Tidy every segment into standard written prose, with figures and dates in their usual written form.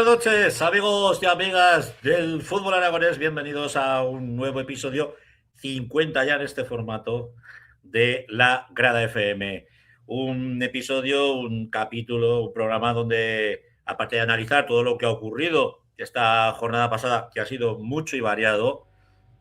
noches, amigos y amigas del fútbol aragonés. Bienvenidos a un nuevo episodio, 50 ya en este formato, de La Grada FM. Un episodio, un capítulo, un programa donde, aparte de analizar todo lo que ha ocurrido esta jornada pasada, que ha sido mucho y variado,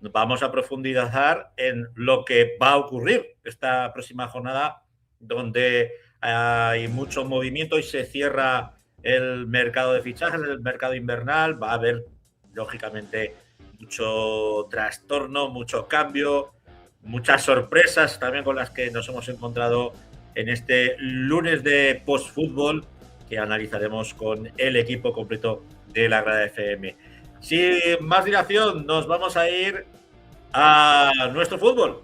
vamos a profundizar en lo que va a ocurrir esta próxima jornada, donde hay mucho movimiento y se cierra el mercado de fichajes, el mercado invernal. Va a haber, lógicamente, mucho trastorno, mucho cambio, muchas sorpresas también con las que nos hemos encontrado en este lunes de post-fútbol que analizaremos con el equipo completo de la Grada FM. Sin más dilación, nos vamos a ir a nuestro fútbol.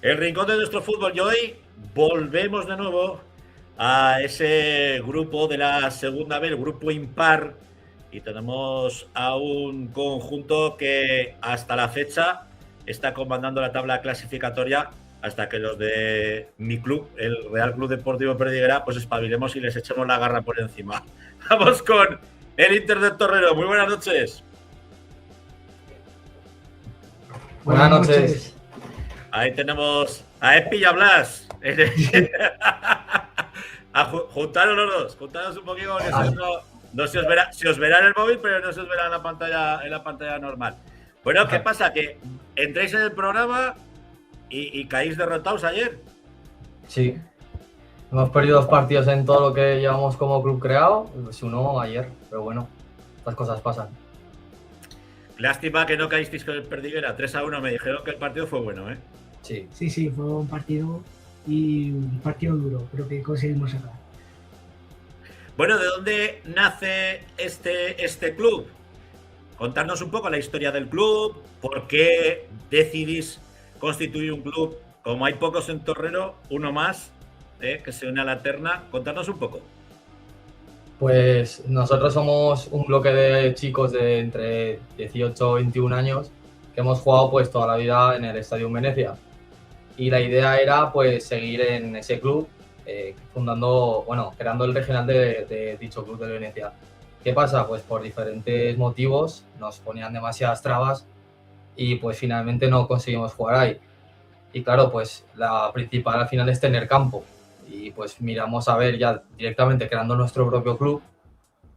El rincón de nuestro fútbol, y hoy volvemos de nuevo a ese grupo de la segunda B, el grupo impar, y tenemos a un conjunto que hasta la fecha está comandando la tabla clasificatoria hasta que los de mi club, el Real Club Deportivo Perdiguera, pues espabilemos y les echemos la garra por encima. Vamos con el Inter de Torrero. Muy buenas noches. Buenas noches. Ahí tenemos a Epi y a Blas. Juntaros los dos, juntaros un poquito, porque no se os verá en el móvil, pero no se os verá en la pantalla normal. Bueno, ¿qué pasa? Que entréis en el programa y caéis derrotados ayer. Sí. Hemos perdido 2 partidos en todo lo que llevamos como club creado, pues uno ayer, pero bueno, estas cosas pasan. Lástima que no caísteis con el Perdiguera, 3-1. Me dijeron que el partido fue bueno, ¿eh? Sí, fue un partido y un partido duro, pero que conseguimos sacar. Bueno, ¿de dónde nace este club? Contarnos un poco la historia del club, por qué decidís constituir un club. Como hay pocos en Torrero, uno más, que se une a la terna. Contarnos un poco. Pues nosotros somos un bloque de chicos de entre 18 y 21 años que hemos jugado pues toda la vida en el Estadio Venecia. Y la idea era pues seguir en ese club, creando el regional de dicho club de Venecia. ¿Qué pasa? Pues por diferentes motivos nos ponían demasiadas trabas y pues finalmente no conseguimos jugar ahí. Y claro, pues la principal al final es tener campo. Y pues miramos a ver ya directamente creando nuestro propio club,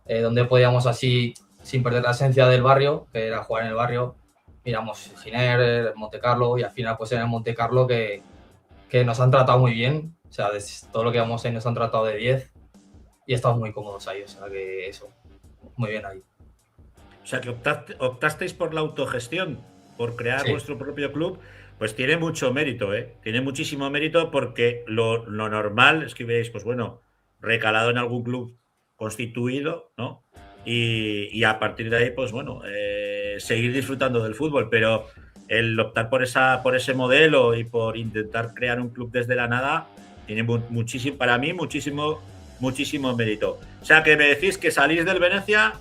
donde podíamos así, sin perder la esencia del barrio, que era jugar en el barrio, miramos Giner, Montecarlo, y al final pues en el Montecarlo que nos han tratado muy bien. O sea, todo lo que vamos ahí nos han tratado de 10 y estamos muy cómodos ahí, o sea que eso, muy bien ahí. O sea que optasteis por la autogestión, por crear vuestro propio club. Pues tiene mucho mérito, ¿eh? Tiene muchísimo mérito, porque lo normal es que veáis, pues bueno, recalado en algún club constituido, ¿no? Y a partir de ahí, pues bueno, seguir disfrutando del fútbol. Pero el optar por ese modelo y por intentar crear un club desde la nada tiene muchísimo, para mí, muchísimo mérito. O sea, que me decís que salís del Venecia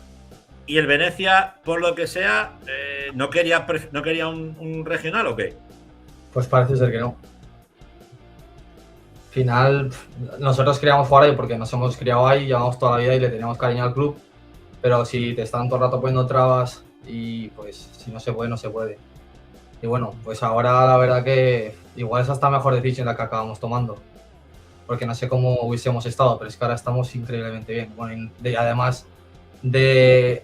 y el Venecia, por lo que sea, ¿no quería un regional o qué? Pues parece ser que no. Al final, nosotros queríamos jugar ahí porque nos hemos criado ahí, llevamos toda la vida y le teníamos cariño al club. Pero si te están todo el rato poniendo trabas y pues si no se puede, no se puede. Y bueno, pues ahora la verdad que igual es hasta mejor decisión la que acabamos tomando. Porque no sé cómo hubiésemos estado, pero es que ahora estamos increíblemente bien. Bueno, además de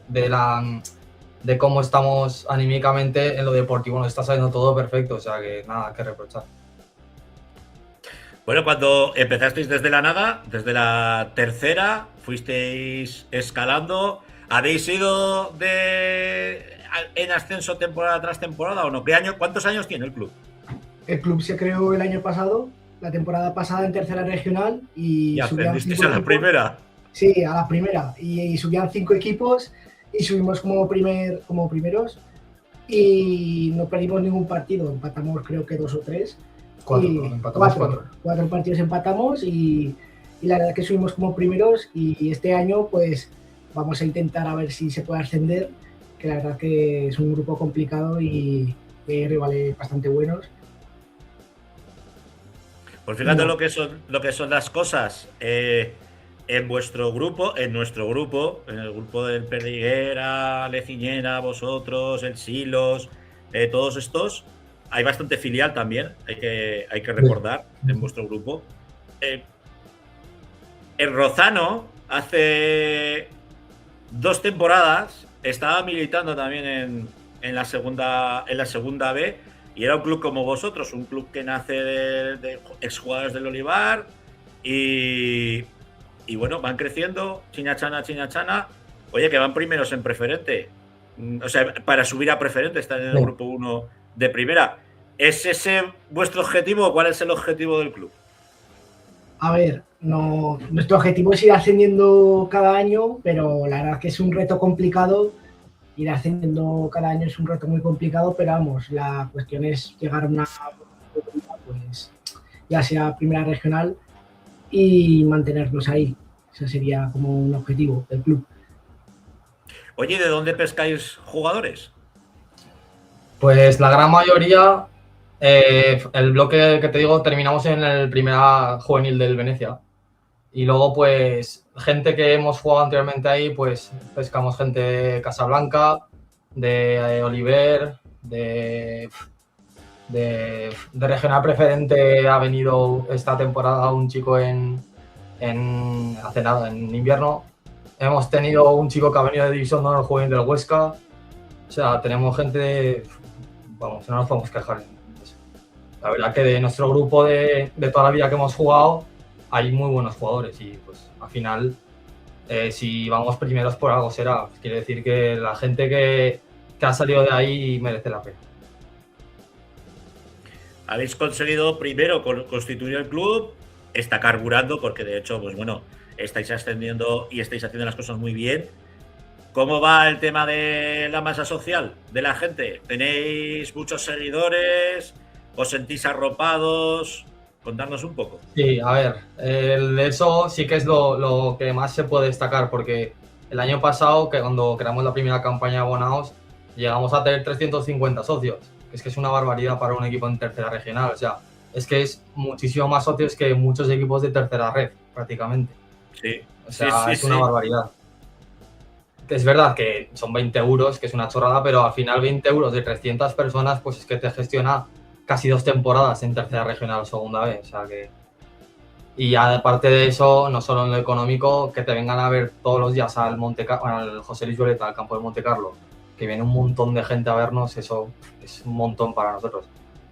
cómo estamos anímicamente en lo deportivo, nos está saliendo todo perfecto, o sea que nada que reprochar. Bueno, cuando empezasteis desde la nada, desde la tercera, fuisteis escalando. ¿Habéis ido en ascenso temporada tras temporada o no? ¿Cuántos años tiene el club? El club se creó el año pasado, la temporada pasada en tercera regional y ascendisteis a la primera. Sí, a la primera, y subían 5 equipos y subimos como primeros y no perdimos ningún partido, empatamos creo que 2 o 3. 4 partidos empatamos y la verdad que subimos como primeros, y este año pues vamos a intentar a ver si se puede ascender que la verdad que es un grupo complicado y hay rivales bastante buenos. Pues fíjate No. lo que son las cosas. En vuestro grupo, en nuestro grupo, en el grupo del Perdiguera, Leciñena, vosotros, el Silos, todos estos, hay bastante filial también, hay que recordar, en vuestro grupo. El Rozano, hace 2 temporadas, estaba militando también en la segunda B, y era un club como vosotros, un club que nace de exjugadores del Olivar, y bueno, van creciendo, chiñachana. Oye, que van primeros en preferente. O sea, para subir a preferente, están en el grupo 1 de primera. ¿Es ese vuestro objetivo o cuál es el objetivo del club? A ver, nuestro objetivo es ir ascendiendo cada año, pero la verdad es que es un reto complicado. Ir ascendiendo cada año es un reto muy complicado, pero vamos, la cuestión es llegar a una, pues, ya sea primera regional, y mantenernos ahí. Ese sería como un objetivo del club. Oye, ¿de dónde pescáis jugadores? Pues la gran mayoría, el bloque que te digo, terminamos en el primera juvenil del Venecia. Y luego, pues, gente que hemos jugado anteriormente ahí, pues pescamos gente de Casablanca, de Oliver, de regional preferente. Ha venido esta temporada un chico hace nada, en invierno. Hemos tenido un chico que ha venido de División de Honor juvenil del Huesca. O sea, tenemos gente, vamos, no nos podemos quejar. La verdad que de nuestro grupo de toda la vida que hemos jugado, hay muy buenos jugadores y pues al final, si vamos primeros por algo será. Quiere decir que la gente que ha salido de ahí merece la pena. Habéis conseguido primero constituir el club, está carburando porque de hecho, pues bueno, estáis ascendiendo y estáis haciendo las cosas muy bien. ¿Cómo va el tema de la masa social de la gente? ¿Tenéis muchos seguidores? ¿Os sentís arropados? Contadnos un poco. Sí, a ver, eso sí que es lo que más se puede destacar, porque el año pasado, que cuando creamos la primera campaña de abonados, llegamos a tener 350 socios. Es que es una barbaridad para un equipo en tercera regional. O sea, es que es muchísimo más socios que muchos equipos de tercera red, prácticamente. Sí. O sea, es una barbaridad. Es verdad que son 20 euros, que es una chorrada, pero al final 20 euros de 300 personas, pues es que te gestiona casi 2 temporadas en tercera regional o segunda vez. O sea que... Y aparte de eso, no solo en lo económico, que te vengan a ver todos los días al José Luis Violeta, al campo de Monte Carlo, que viene un montón de gente a vernos, eso es un montón para nosotros.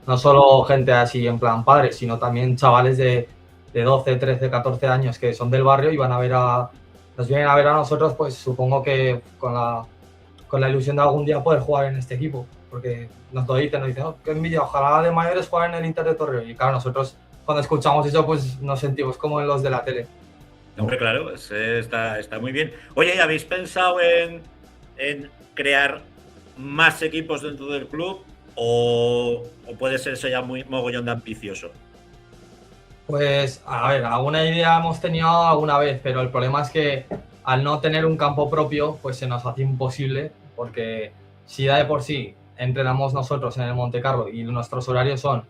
No solo gente así en plan padres, sino también chavales de 12, 13, 14 años que son del barrio y nos vienen a ver a nosotros, pues supongo que con la ilusión de algún día poder jugar en este equipo, porque nos dicen, oh, qué envidia, ojalá de mayores jugar en el Inter de Torreón. Y claro, nosotros cuando escuchamos eso, pues nos sentimos como en los de la tele. Hombre, claro, está muy bien. Oye, ¿habéis pensado en crear más equipos dentro del club o puede ser eso ya muy mogollón de ambicioso? Pues, a ver, alguna idea hemos tenido alguna vez, pero el problema es que al no tener un campo propio, pues se nos hace imposible, porque si ya de por sí entrenamos nosotros en el Monte Carlo y nuestros horarios son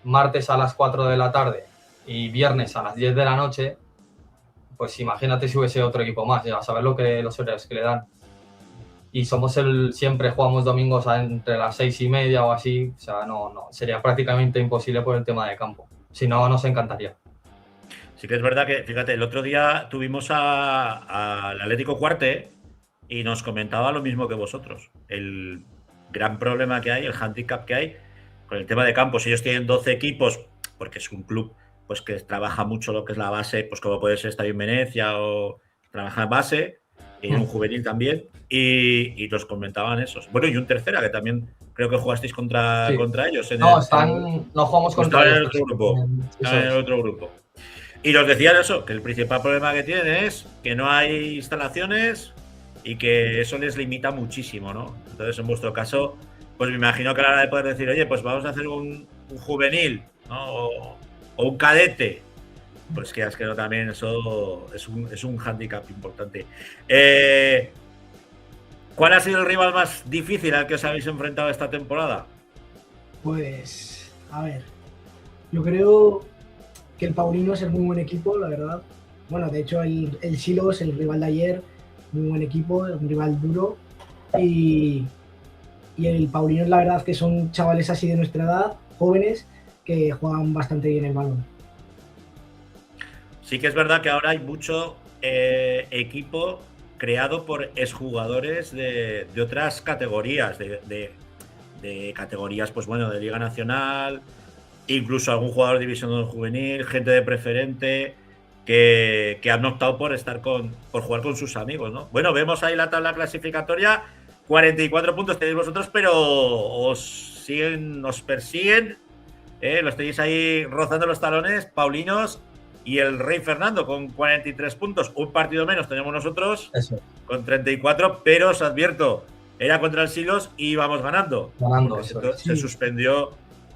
martes a las 4 de la tarde y viernes a las 10 de la noche, pues imagínate si hubiese otro equipo más, ya a saber los horarios que le dan. Y siempre jugamos domingos entre las 6:30 o así, o sea, no, sería prácticamente imposible por el tema de campo. Si no, nos encantaría. Sí que es verdad que, fíjate, el otro día tuvimos al Atlético Cuarte y nos comentaba lo mismo que vosotros. El gran problema que hay, el handicap que hay con el tema de campos. Ellos tienen 12 equipos, porque es un club pues que trabaja mucho lo que es la base, pues como puede ser Estadio en Venecia o trabaja en base, y un juvenil también, y nos comentaban esos. Bueno, y un tercera, que también creo que jugasteis contra ellos. No jugamos contra ellos. Están en el otro grupo. Y nos decían eso, que el principal problema que tienen es que no hay instalaciones y que eso les limita muchísimo, ¿no? Entonces, en vuestro caso, pues me imagino que a la hora de poder decir, oye, pues vamos a hacer un juvenil, ¿no? O un cadete, pues que es que no, también eso es un hándicap importante. ¿Cuál ha sido el rival más difícil al que os habéis enfrentado esta temporada? Pues, a ver, yo creo que el Paulinos es muy buen equipo, la verdad. Bueno, de hecho, el Silos, el rival de ayer, muy buen equipo, un rival duro. Y el Paulinos, la verdad, que son chavales así de nuestra edad, jóvenes, que juegan bastante bien el balón. Sí que es verdad que ahora hay mucho equipo creado por exjugadores de otras categorías, de categorías, pues bueno, de Liga Nacional, incluso algún jugador de División de Honor Juvenil, gente de preferente, que han optado por jugar con sus amigos, ¿no? Bueno, vemos ahí la tabla clasificatoria, 44 puntos tenéis vosotros, pero os persiguen, los tenéis ahí rozando los talones, Paulinos y el Rey Fernando con 43 puntos, un partido menos tenemos nosotros. Eso. Con 34, pero os advierto, era contra el Silos y íbamos ganando. Se suspendió,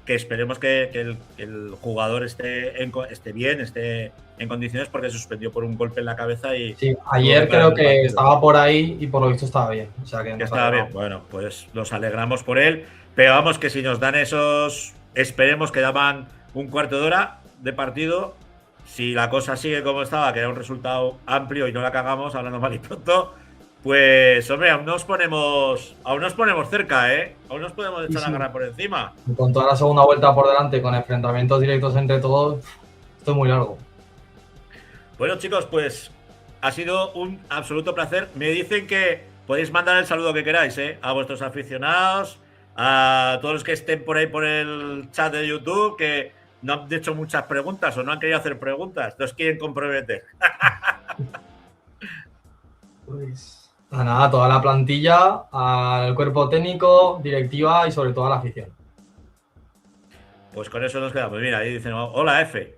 que esperemos que el jugador esté bien, esté en condiciones, porque se suspendió por un golpe en la cabeza. Y sí, ayer creo que estaba por ahí y por lo visto estaba bien. O sea que estaba bien. Bueno, pues nos alegramos por él, pero vamos, que si nos dan esos, esperemos que daban un cuarto de hora de partido. Si la cosa sigue como estaba, que era un resultado amplio y no la cagamos, hablando mal y pronto, pues, hombre, aún nos ponemos cerca, ¿eh? Aún nos podemos echar la garra por encima. Y con toda la segunda vuelta por delante, con enfrentamientos directos entre todos, esto es muy largo. Bueno, chicos, pues ha sido un absoluto placer. Me dicen que podéis mandar el saludo que queráis, ¿eh? A vuestros aficionados, a todos los que estén por ahí por el chat de YouTube, que no han hecho muchas preguntas o no han querido hacer preguntas, los quieren comprometer. Pues nada, toda la plantilla, al cuerpo técnico, directiva y sobre todo a la afición. Pues con eso nos quedamos. Mira, ahí dicen, hola F.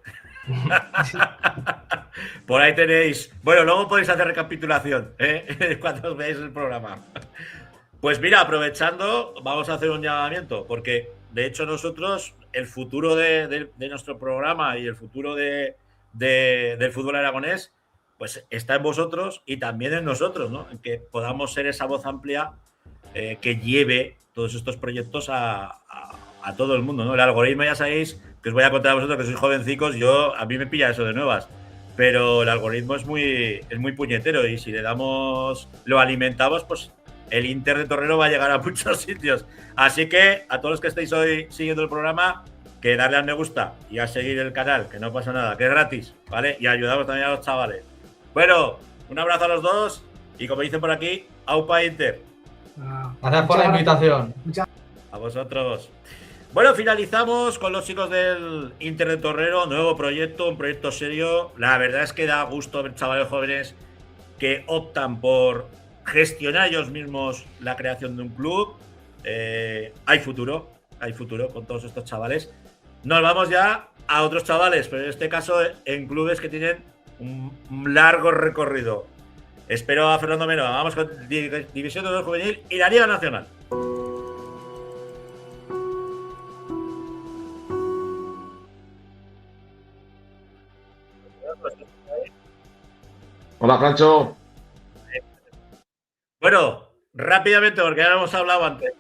Por ahí tenéis. Bueno, luego podéis hacer recapitulación, cuando veáis el programa. Pues mira, aprovechando, vamos a hacer un llamamiento, porque de hecho nosotros, el futuro de nuestro programa y el futuro del fútbol aragonés, pues está en vosotros y también en nosotros, ¿no? En que podamos ser esa voz amplia que lleve todos estos proyectos a todo el mundo, ¿no? El algoritmo, ya sabéis, que os voy a contar a vosotros que sois jovencicos, a mí me pilla eso de nuevas, pero el algoritmo es muy puñetero y si lo alimentamos, pues el Inter de Torrero va a llegar a muchos sitios. Así que a todos los que estéis hoy siguiendo el programa, que darle al me gusta y a seguir el canal, que no pasa nada, que es gratis, ¿vale? Y ayudamos también a los chavales. Bueno, un abrazo a los dos y como dicen por aquí, ¡aupa Inter! Gracias por la invitación. A vosotros. Bueno, finalizamos con los chicos del Inter de Torrero, nuevo proyecto, un proyecto serio. La verdad es que da gusto ver chavales jóvenes que optan por gestionar ellos mismos la creación de un club. Hay futuro con todos estos chavales. Nos vamos ya a otros chavales, pero en este caso en clubes que tienen un largo recorrido. Espero a Fernando Meno. Vamos con División de Honor Juvenil y la Liga Nacional. Hola, Francho. Bueno, rápidamente, porque ya lo hemos hablado antes,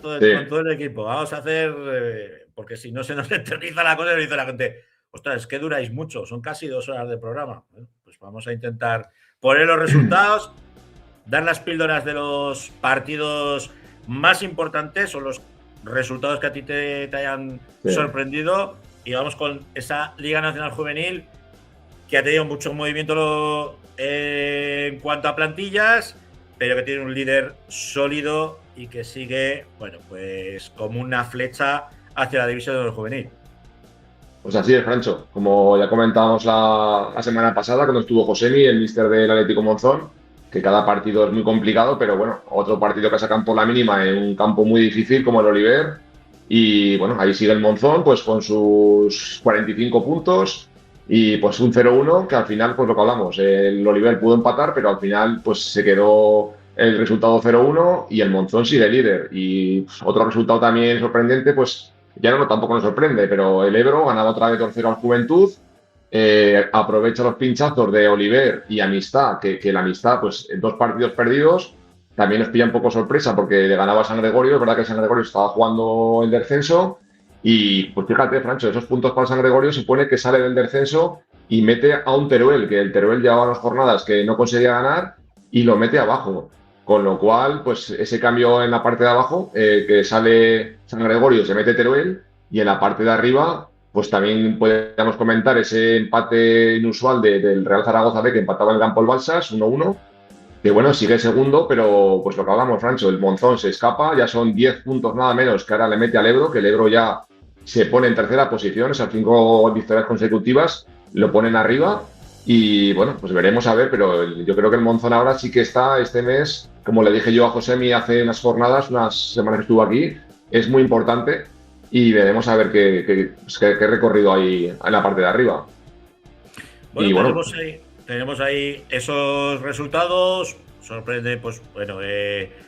con todo el equipo. Vamos a hacer, porque si no se nos eterniza la cosa, y dice la gente, ostras, es que duráis mucho, son casi 2 horas de programa. Bueno, pues vamos a intentar poner los resultados, dar las píldoras de los partidos más importantes o los resultados que a ti te hayan sorprendido, y vamos con esa Liga Nacional Juvenil que ha tenido mucho movimiento en cuanto a plantillas, pero que tiene un líder sólido y que sigue, bueno, pues como una flecha hacia la División de Honor Juvenil. Pues así es, Francho. Como ya comentábamos la semana pasada, cuando estuvo Josemi, el míster del Atlético Monzón, que cada partido es muy complicado, pero bueno, otro partido que sacan por la mínima en un campo muy difícil como el Oliver. Y bueno, ahí sigue el Monzón, pues con sus 45 puntos y pues un 0-1, que al final, pues lo que hablamos, el Oliver pudo empatar, pero al final pues se quedó el resultado 0-1 y el Monzón sigue líder. Y pues, otro resultado también sorprendente, pues ya tampoco nos sorprende, pero el Ebro ganaba otra vez 2-0 al Juventud, aprovecha los pinchazos de Oliver y Amistad, que la Amistad, pues en 2 partidos perdidos, también nos pilla un poco sorpresa porque le ganaba a San Gregorio. Es verdad que el San Gregorio estaba jugando el descenso y pues fíjate, Francho, esos puntos para el San Gregorio se pone que sale del descenso y mete a un Teruel, que el Teruel llevaba unas jornadas que no conseguía ganar y lo mete abajo. Con lo cual, pues ese cambio en la parte de abajo, que sale San Gregorio, se mete Teruel, y en la parte de arriba, pues también podríamos comentar ese empate inusual del Real Zaragoza B, que empataba en el campo el Balsas, 1-1, que bueno, sigue segundo, pero pues lo que hablamos, Francho, el Monzón se escapa, ya son 10 puntos nada menos que ahora le mete al Ebro, que el Ebro ya se pone en tercera posición, esas 5 victorias consecutivas lo ponen arriba. Y bueno, pues veremos a ver, pero yo creo que el Monzón ahora sí que está este mes, como le dije yo a Josemi hace unas jornadas, unas semanas que estuvo aquí, es muy importante y veremos a ver qué recorrido hay en la parte de arriba. Bueno, y bueno, tenemos ahí esos resultados. Sorprende, pues bueno,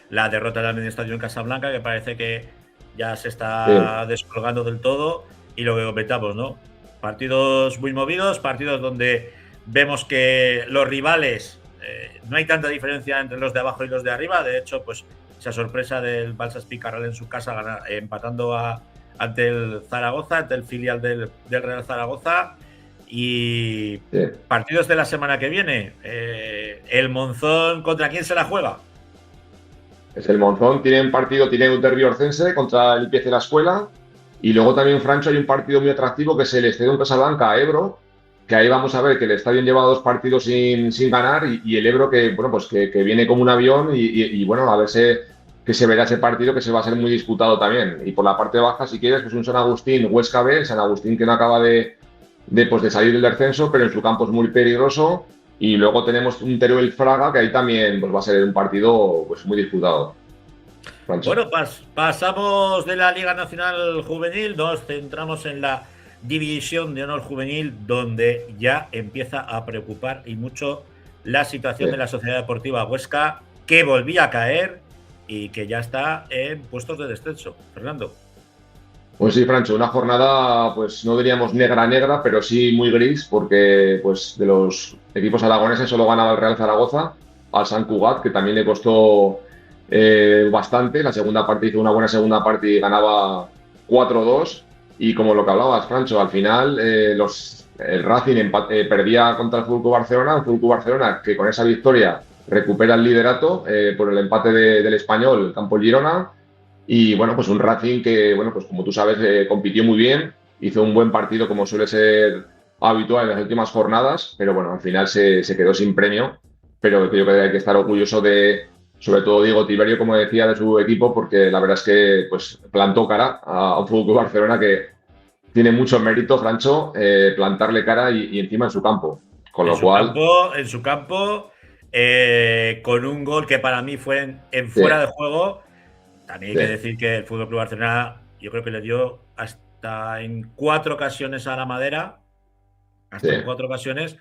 la derrota del Estadio en Casablanca, que parece que ya se está descolgando del todo. Y lo que comentamos, ¿no? Partidos muy movidos, partidos donde vemos que los rivales, no hay tanta diferencia entre los de abajo y los de arriba. De hecho, pues esa sorpresa del Balsas Picarral en su casa, empatando ante el Zaragoza, ante el filial del Real Zaragoza. Y partidos de la semana que viene. El Monzón, ¿contra quién se la juega? Es el Monzón, tiene un derbi orcense contra el IPC de la Escuela. Y luego también, Francho, hay un partido muy atractivo que es el Estadio Casablanca a Ebro, que ahí vamos a ver que el Estadio lleva 2 partidos sin ganar y el Ebro que, bueno, pues que viene como un avión y bueno, a ver que se verá ese partido que se va a ser muy disputado también. Y por la parte baja, si quieres, pues un San Agustín, Huesca B, San Agustín que no acaba de salir del descenso, pero en su campo es muy peligroso. Y luego tenemos un Teruel Fraga, que ahí también pues va a ser un partido pues muy disputado. Francho. Bueno, pasamos de la Liga Nacional Juvenil, nos centramos en la División de Honor Juvenil, donde ya empieza a preocupar y mucho la situación de la Sociedad Deportiva Huesca, que volvía a caer y que ya está en puestos de descenso. Fernando. Pues sí, Francho, una jornada, pues no diríamos negra, pero sí muy gris, porque pues de los equipos aragoneses solo ganaba el Real Zaragoza, al Sant Cugat, que también le costó bastante. La segunda parte hizo una buena segunda parte y ganaba 4-2. Y como lo que hablabas, Francho, al final el Racing perdía contra el Fútbol Barcelona, un Fútbol Barcelona que con esa victoria recupera el liderato por el empate del Español, Campo Girona. Y bueno, pues un Racing que, bueno, pues como tú sabes, compitió muy bien, hizo un buen partido como suele ser habitual en las últimas jornadas, pero bueno, al final se quedó sin premio. Pero yo creo que hay que estar orgulloso sobre todo Diego Tiberio, como decía, de su equipo, porque la verdad es que pues plantó cara a un Fútbol Barcelona que tiene mucho mérito, Francho, plantarle cara y encima en su campo. Con lo cual. En su campo, con un gol que para mí fue en fuera de juego. También hay que decir que el Fútbol Club Barcelona, yo creo que le dio hasta en 4 ocasiones a la Madera. Hasta en 4 ocasiones.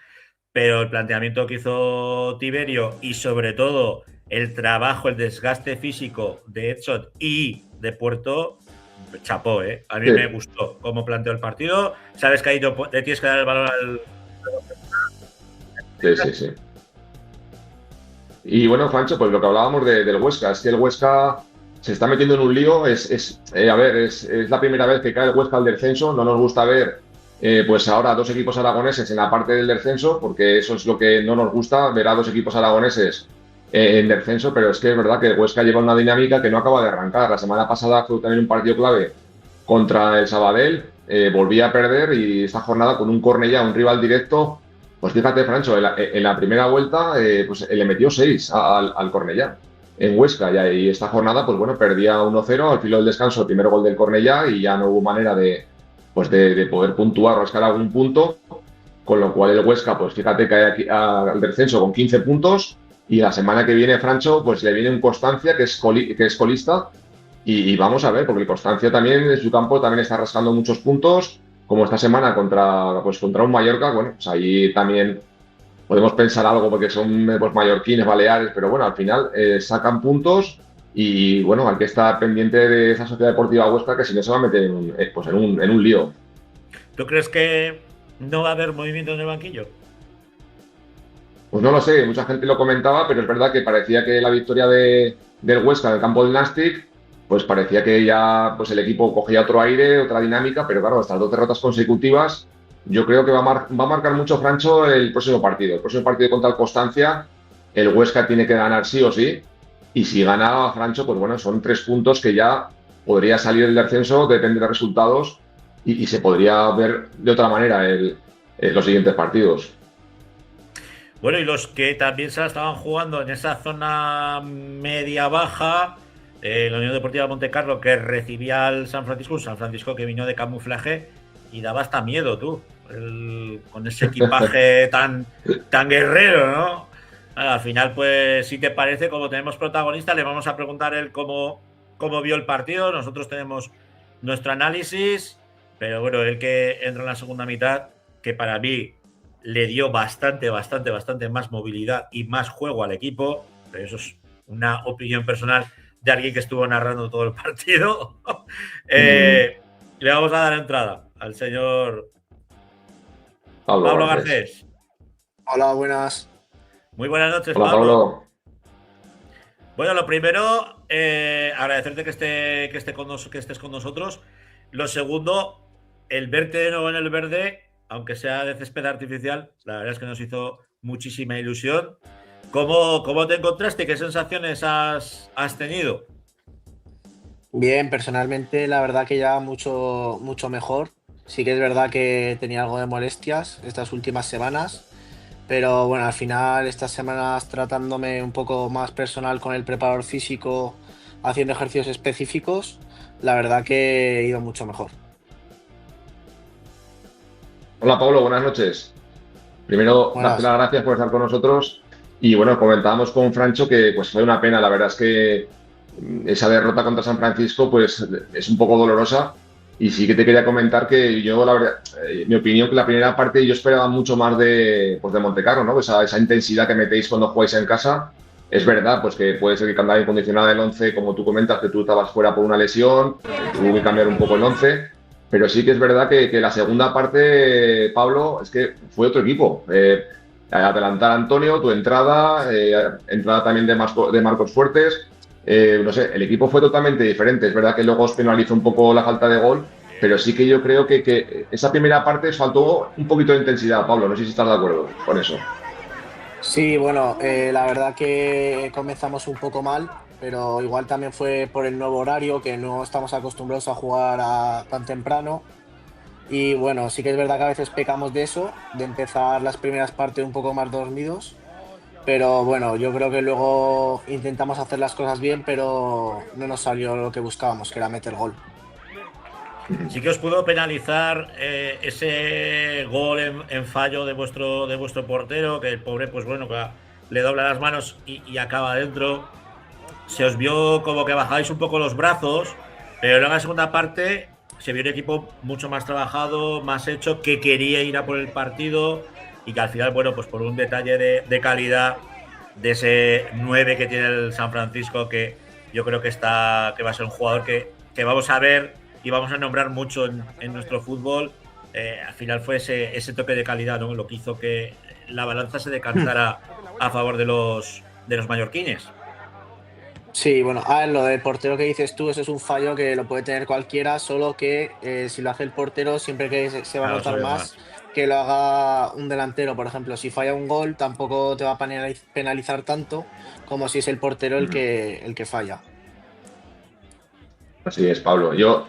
Pero el planteamiento que hizo Tiberio y sobre todo el trabajo, el desgaste físico de Edson y de Puerto, chapó, ¿eh? A mí me gustó cómo planteó el partido. Sabes que ahí le tienes que dar el valor al. Sí. Y bueno, Francho, pues lo que hablábamos del Huesca, es que el Huesca se está metiendo en un lío. Es la primera vez que cae el Huesca al descenso. No nos gusta ver pues ahora 2 equipos aragoneses en la parte del descenso, porque eso es lo que no nos gusta, ver a 2 equipos aragoneses en descenso, pero es que es verdad que el Huesca lleva una dinámica que no acaba de arrancar. La semana pasada fue también un partido clave contra el Sabadell, volvía a perder y esta jornada con un Cornellá, un rival directo, pues fíjate, Francho, en la primera vuelta pues le metió 6 al Cornellá en Huesca, y esta jornada pues bueno, perdía 1-0 al filo del descanso, el primer gol del Cornellá y ya no hubo manera de poder puntuar o rascar algún punto, con lo cual el Huesca, pues fíjate, cae aquí al descenso con 15 puntos y la semana que viene, Francho, pues le viene un Constancia que es colista y vamos a ver, porque el Constancia también en su campo también está rascando muchos puntos, como esta semana contra un Mallorca. Bueno, pues ahí también podemos pensar algo porque son pues mallorquines, baleares, pero bueno, al final sacan puntos. Y bueno, hay que estar pendiente de esa Sociedad Deportiva Huesca, que si no se va a meter en un lío. ¿Tú crees que no va a haber movimiento en el banquillo? Pues no lo sé, mucha gente lo comentaba, pero es verdad que parecía que la victoria del Huesca en el campo del Nastic, pues parecía que ya pues el equipo cogía otro aire, otra dinámica, pero claro, estas 2 derrotas consecutivas, yo creo que va a marcar mucho Francho el próximo partido. El próximo partido contra el Constancia, el Huesca tiene que ganar sí o sí, y si gana Francho, pues bueno, son 3 puntos que ya podría salir el descenso, depende de resultados, y se podría ver de otra manera los siguientes partidos. Bueno, y los que también se la estaban jugando en esa zona media-baja, la Unión Deportiva Montecarlo, que recibía al San Francisco, un San Francisco que vino de camuflaje y daba hasta miedo, tú, con ese equipaje tan guerrero, ¿no? Al final, pues, si te parece, como tenemos protagonista, le vamos a preguntar él cómo vio el partido. Nosotros tenemos nuestro análisis, pero bueno, él que entra en la segunda mitad, que para mí le dio bastante más movilidad y más juego al equipo, pero eso es una opinión personal de alguien que estuvo narrando todo el partido. Le vamos a dar entrada al señor Pablo Garcés. Hola, buenas. Muy buenas noches, Hola, Pablo. Bueno, lo primero, agradecerte que estés con nosotros. Lo segundo, el verte de nuevo en el verde, aunque sea de césped artificial, la verdad es que nos hizo muchísima ilusión. ¿Cómo te encontraste? ¿Qué sensaciones has tenido? Bien, personalmente la verdad que ya mucho mejor. Sí que es verdad que tenía algo de molestias estas últimas semanas, pero bueno, al final estas semanas tratándome un poco más personal con el preparador físico, haciendo ejercicios específicos, la verdad que he ido mucho mejor. Hola Pablo, buenas noches. Primero, darte las gracias por estar con nosotros. Y bueno, comentábamos con Francho que pues fue una pena, la verdad es que esa derrota contra San Francisco pues es un poco dolorosa. Y sí que te quería comentar que yo, la verdad, mi opinión, que la primera parte yo esperaba mucho más de Montecarlo, ¿no? Esa intensidad que metéis cuando jugáis en casa. Es verdad, pues que puede ser que andaba incondicionada el 11, como tú comentas, que tú estabas fuera por una lesión, tuvo que cambiar un poco el 11. Pero sí que es verdad que la segunda parte, Pablo, es que fue otro equipo. Adelantar a Antonio, tu entrada, entrada también de Marcos Fuertes. No sé, el equipo fue totalmente diferente. Es verdad que luego os penalizó un poco la falta de gol, pero sí que yo creo que esa primera parte os faltó un poquito de intensidad, Pablo. No sé si estás de acuerdo con eso. Sí, bueno, la verdad que comenzamos un poco mal, pero igual también fue por el nuevo horario, que no estamos acostumbrados a jugar tan temprano. Y bueno, sí que es verdad que a veces pecamos de eso, de empezar las primeras partes un poco más dormidos. Pero bueno, yo creo que luego intentamos hacer las cosas bien, pero no nos salió lo que buscábamos, que era meter gol. Sí que os pudo penalizar ese gol en fallo de vuestro portero, que el pobre, pues bueno, que le dobla las manos y acaba dentro. Se os vio como que bajáis un poco los brazos, pero luego en la segunda parte se vio un equipo mucho más trabajado, más hecho, que quería ir a por el partido y que al final, bueno, pues por un detalle de calidad de ese 9 que tiene el San Francisco, que yo creo que va a ser un jugador que vamos a ver y vamos a nombrar mucho en nuestro fútbol. Al final fue ese toque de calidad, ¿no? Lo que hizo que la balanza se decantara a favor de los mallorquines. Sí, bueno, lo del portero que dices tú, eso es un fallo que lo puede tener cualquiera, solo que si lo hace el portero siempre que se va a notar más que lo haga un delantero. Por ejemplo, si falla un gol tampoco te va a penalizar tanto como si es el portero el que falla. Así es, Pablo. Yo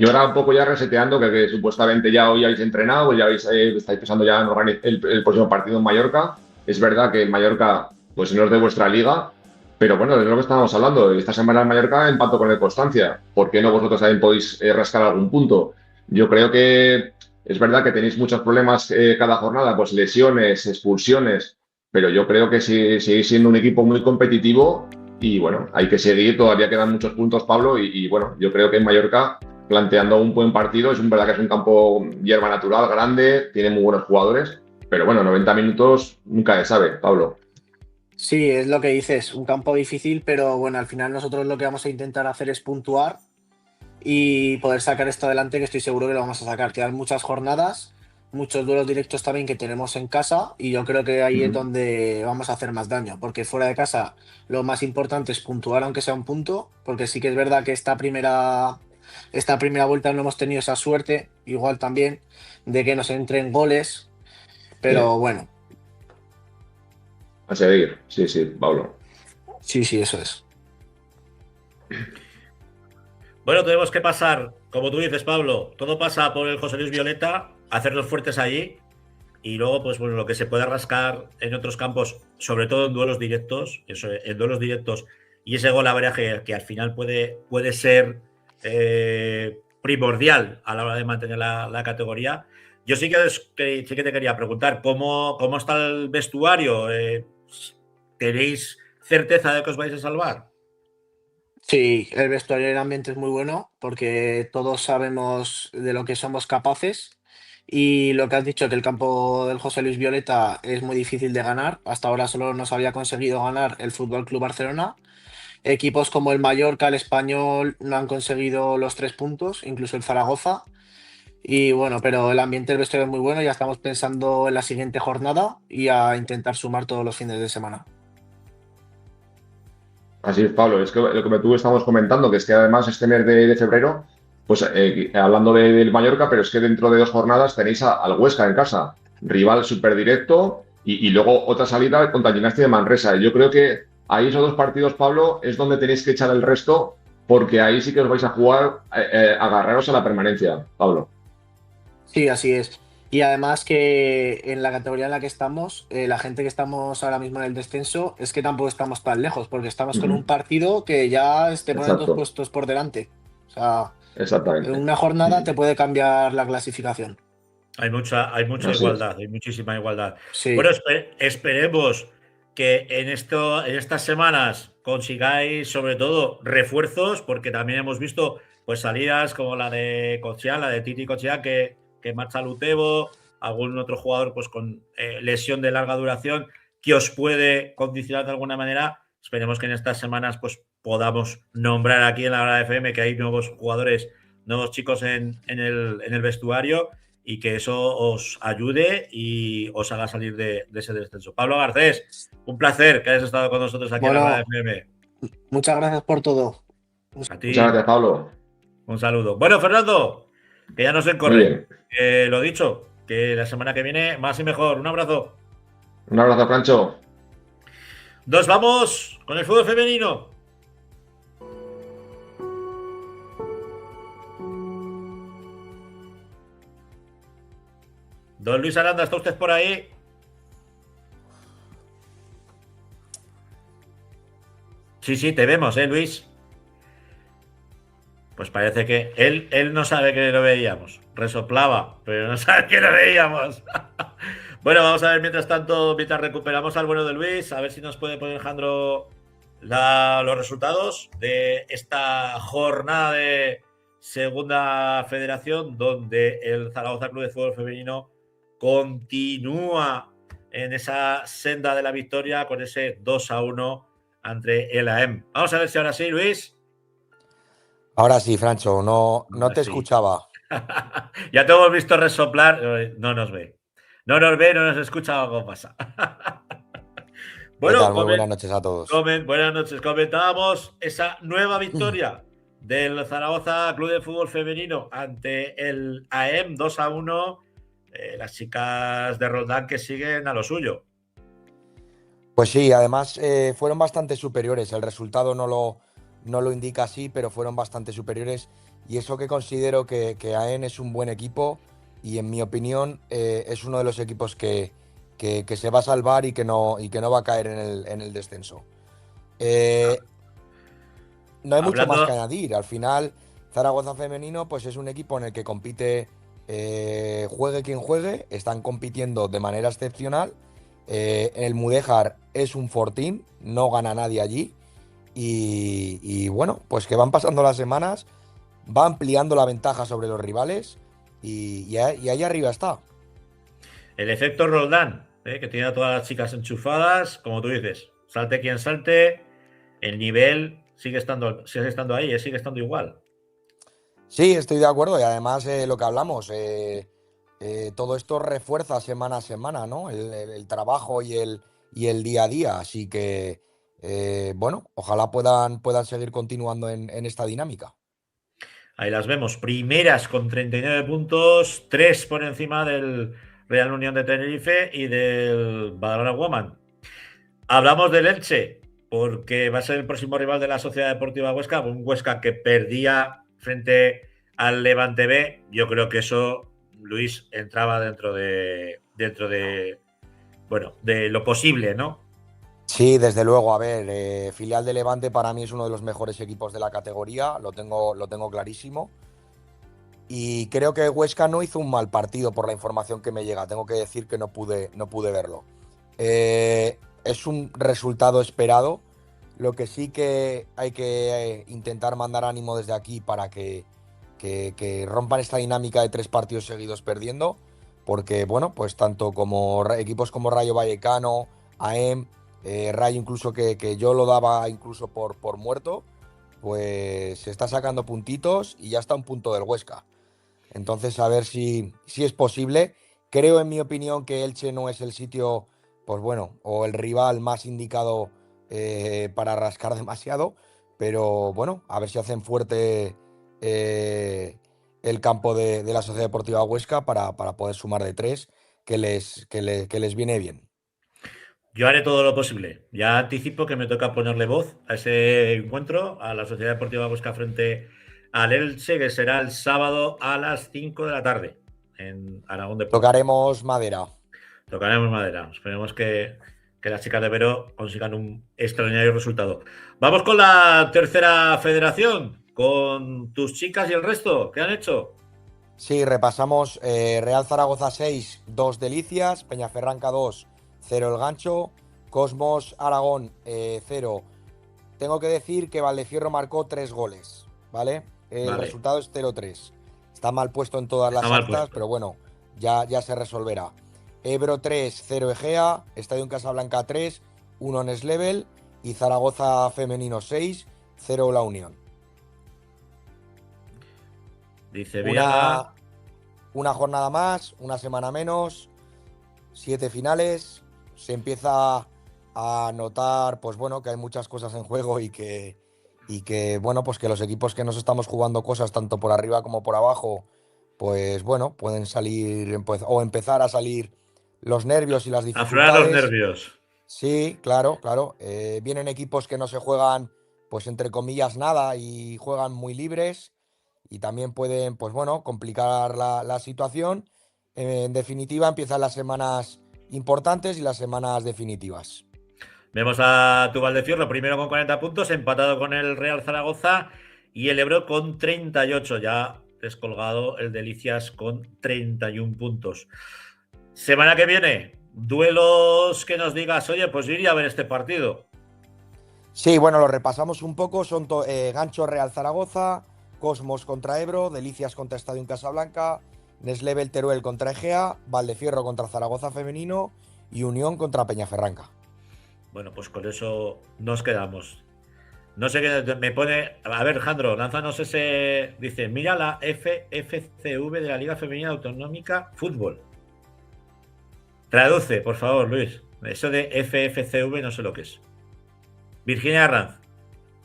ahora un poco ya reseteando, que supuestamente ya hoy habéis entrenado, ya estáis pensando ya en el próximo partido en Mallorca. Es verdad que el Mallorca pues no es de vuestra liga, pero bueno, de lo que estábamos hablando, esta semana en Mallorca empató con el Constancia. ¿Por qué no vosotros también podéis rascar algún punto? Yo creo que es verdad que tenéis muchos problemas cada jornada, pues lesiones, expulsiones, pero yo creo que seguís siendo un equipo muy competitivo y bueno, hay que seguir, todavía quedan muchos puntos, Pablo, y bueno, yo creo que en Mallorca, planteando un buen partido, es verdad que es un campo hierba natural, grande, tiene muy buenos jugadores, pero bueno, 90 minutos nunca se sabe, Pablo. Sí, es lo que dices, un campo difícil, pero bueno, al final nosotros lo que vamos a intentar hacer es puntuar y poder sacar esto adelante, que estoy seguro que lo vamos a sacar. Quedan muchas jornadas, muchos duelos directos también que tenemos en casa y yo creo que ahí es Ujú. donde vamos a hacer más daño, porque fuera de casa lo más importante es puntuar aunque sea un punto, porque sí que es verdad que esta primera vuelta no hemos tenido esa suerte, igual también, de que nos entren goles, Sí, pero bueno, a seguir. Sí, sí, Pablo. sí, sí, eso es. Bueno, tenemos que pasar, como tú dices, Pablo, todo pasa por el José Luis Violeta, hacerlos fuertes allí y luego, pues bueno, lo que se puede rascar en otros campos, sobre todo en duelos directos, en duelos directos y ese golaveraje que al final puede ser primordial a la hora de mantener la categoría. Yo sí que te quería preguntar, ¿cómo está el vestuario? ¿Tenéis certeza de que os vais a salvar? Sí, el vestuario y el ambiente es muy bueno porque todos sabemos de lo que somos capaces y lo que has dicho, que el campo del José Luis Violeta es muy difícil de ganar. Hasta ahora solo nos había conseguido ganar el Fútbol Club Barcelona. Equipos como el Mallorca, el Español no han conseguido los 3 puntos, incluso el Zaragoza. Y bueno, pero el ambiente del vestuario es muy bueno. Ya estamos pensando en la siguiente jornada y a intentar sumar todos los fines de semana. Así es, Pablo. Es que lo que tú estamos comentando, que es que además este mes de febrero, pues hablando del Mallorca, pero es que dentro de 2 jornadas tenéis al Huesca en casa, rival súper directo, y luego otra salida contra el Gimnástica de Manresa. Yo creo que ahí esos 2 partidos, Pablo, es donde tenéis que echar el resto, porque ahí sí que os vais a jugar, agarraros a la permanencia, Pablo. Sí, así es. Y además que en la categoría en la que estamos, la gente que estamos ahora mismo en el descenso, es que tampoco estamos tan lejos, porque estamos con un Ujú. partido que ya te pones dos Exacto, puestos por delante. O sea, en exactamente. una jornada Ujú. te puede cambiar la clasificación. Hay mucha Así es. igualdad, hay muchísima igualdad. Bueno, Sí. esperemos que en estas semanas consigáis sobre todo refuerzos, porque también hemos visto pues salidas como la de Cochián, la de Titi Cochián, que marcha al Utebo, algún otro jugador pues con lesión de larga duración que os puede condicionar de alguna manera. Esperemos que en estas semanas pues podamos nombrar aquí en la Grada FM que hay nuevos jugadores, nuevos chicos en el vestuario y que eso os ayude y os haga salir de ese descenso. Pablo Garcés, un placer que hayas estado con nosotros aquí en la Grada Bueno, FM. muchas gracias por todo. A Muchas ti, gracias, Pablo. un saludo. Bueno, Fernando, que ya nos Muy encorre. bien. Lo dicho, que la semana que viene más y mejor. Un abrazo. Un abrazo, Francho. Nos vamos con el fútbol femenino. Don Luis Aranda, ¿está usted por ahí? Sí, sí, te vemos, Luis? Pues parece que él no sabe que lo veíamos. Resoplaba, pero no sabe que lo veíamos. Bueno, vamos a ver mientras tanto, mientras recuperamos al bueno de Luis, a ver si nos puede poner Alejandro los resultados de esta jornada de Segunda Federación, donde el Zaragoza Club de Fútbol Femenino continúa en esa senda de la victoria con ese 2-1 ante el AEM. Vamos a ver si ahora sí, Luis. Ahora sí, Francho, no te Así. escuchaba. Ya te hemos visto resoplar, no nos ve. No nos ve, no nos escucha, algo pasa. ¿Qué Bueno, tal? Muy buenas noches a todos. buenas noches. Comentábamos esa nueva victoria del Zaragoza Club de Fútbol Femenino ante el AEM 2-1. Las chicas de Roldán que siguen a lo suyo. Pues sí, además fueron bastante superiores. El resultado no lo indica así, pero fueron bastante superiores. Y eso que considero que AEN es un buen equipo y en mi opinión es uno de los equipos que se va a salvar y que no va a caer en el descenso. No hay mucho más que Hablando, añadir. Al final, Zaragoza Femenino pues es un equipo en el que compite, juegue quien juegue, están compitiendo de manera excepcional. El Mudéjar es un fortín, no gana nadie allí. Y bueno, pues que van pasando las semanas, va ampliando la ventaja sobre los rivales y ahí arriba está. el efecto Roldán, que tiene a todas las chicas enchufadas, como tú dices, salte quien salte, el nivel sigue estando ahí, sigue estando igual. Sí, estoy de acuerdo y además lo que hablamos, todo esto refuerza semana a semana, ¿no? El trabajo y el día a día. Así que, bueno, ojalá puedan seguir continuando en esta dinámica. Ahí las vemos. Primeras con 39 puntos, 3 por encima del Real Unión de Tenerife y del Badalona Woman. Hablamos del Elche, porque va a ser el próximo rival de la Sociedad Deportiva Huesca, un Huesca que perdía frente al Levante B. Yo creo que eso, Luis, entraba dentro de bueno, de lo posible, ¿no? Sí, desde luego. A ver, filial de Levante para mí es uno de los mejores equipos de la categoría, lo tengo clarísimo. Y creo que Huesca no hizo un mal partido por la información que me llega. Tengo que decir que no pude verlo. Es un resultado esperado. Lo que sí que hay que intentar mandar ánimo desde aquí para que rompan esta dinámica de 3 partidos seguidos perdiendo. Porque, bueno, pues tanto como equipos como Rayo Vallecano, AEM, Rayo incluso que yo lo daba incluso por muerto, pues se está sacando puntitos y ya está a un punto del Huesca. Entonces, a ver si es posible. Creo, en mi opinión, que Elche no es el sitio, pues bueno, o el rival más indicado para rascar demasiado. Pero bueno, a ver si hacen fuerte el campo de la Sociedad Deportiva Huesca para poder sumar de 3, que les viene bien. Yo haré todo lo posible. Ya anticipo que me toca ponerle voz a ese encuentro, a la Sociedad Deportiva Huesca frente al Elche, que será el sábado a las 5 de la tarde en Aragón Deportes. Tocaremos madera. Tocaremos madera. Esperemos que las chicas de Vero consigan un extraordinario resultado. Vamos con la tercera federación, con tus chicas y el resto. ¿Qué han hecho? Sí, repasamos Real Zaragoza 6, 2 Delicias, Peñaferranca 2, 0 El Gancho, Cosmos Aragón 0. Tengo que decir que Valdefierro marcó 3 goles, ¿vale? El Vale. resultado es 0-3. Está mal puesto en todas Está las mal actas, puesto. pero bueno, ya se resolverá. Ebro 3, 0 Egea, Estadio Casablanca 3, 1 Neslevel y Zaragoza Femenino 6, 0 La Unión. Dice Viaga. Una jornada más, una semana menos, 7 finales. Se empieza a notar, pues bueno, que hay muchas cosas en juego y que bueno, pues que los equipos que nos estamos jugando cosas tanto por arriba como por abajo, pues bueno, pueden salir o empezar a salir los nervios y las Aflorar los dificultades. nervios. Sí, claro. Vienen equipos que no se juegan, pues entre comillas, nada y juegan muy libres y también pueden, pues bueno, complicar la situación. En definitiva, empiezan las semanas importantes y las semanas definitivas. Vemos a tu Valdefierro primero con 40 puntos, empatado con el Real Zaragoza y el Ebro con 38. Ya descolgado el Delicias con 31 puntos. Semana que viene, duelos que nos digas, oye, pues yo iría a ver este partido. Sí, bueno, lo repasamos un poco. Son Gancho Real Zaragoza, Cosmos contra Ebro, Delicias contra Estadio Casablanca, Neslevel Teruel contra Egea, Valdefierro contra Zaragoza Femenino y Unión contra Peñaferranca. Bueno, pues con eso nos quedamos. No sé qué me pone. A ver, Jandro, lánzanos ese. Dice: mira la FFCV de la Liga Femenina Autonómica Fútbol. Traduce, por favor, Luis. Eso de FFCV no sé lo que es. Virginia Arranz,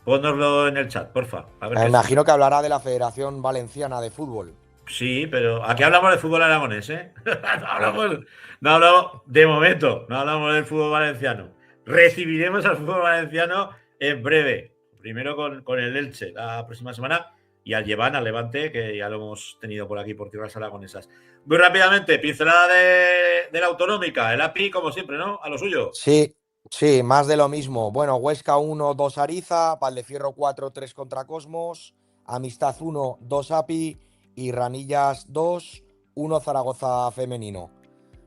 pónnoslo en el chat, porfa. A ver Me qué imagino que hablará de la Federación Valenciana de Fútbol. Sí, pero aquí hablamos de fútbol aragonés, ¿eh? no hablamos, de momento, no hablamos del fútbol valenciano. Recibiremos al fútbol valenciano en breve. Primero con el Elche la próxima semana y al Llevan, al Levante, que ya lo hemos tenido por aquí, por tierras aragonesas. Muy rápidamente, pincelada de la autonómica, el API, como siempre, ¿no? A lo suyo. Sí, más de lo mismo. Bueno, Huesca 1, 2 Ariza, Valdefierro 4, 3 contra Cosmos, Amistad 1, 2 API y Ranillas 2, 1 Zaragoza Femenino.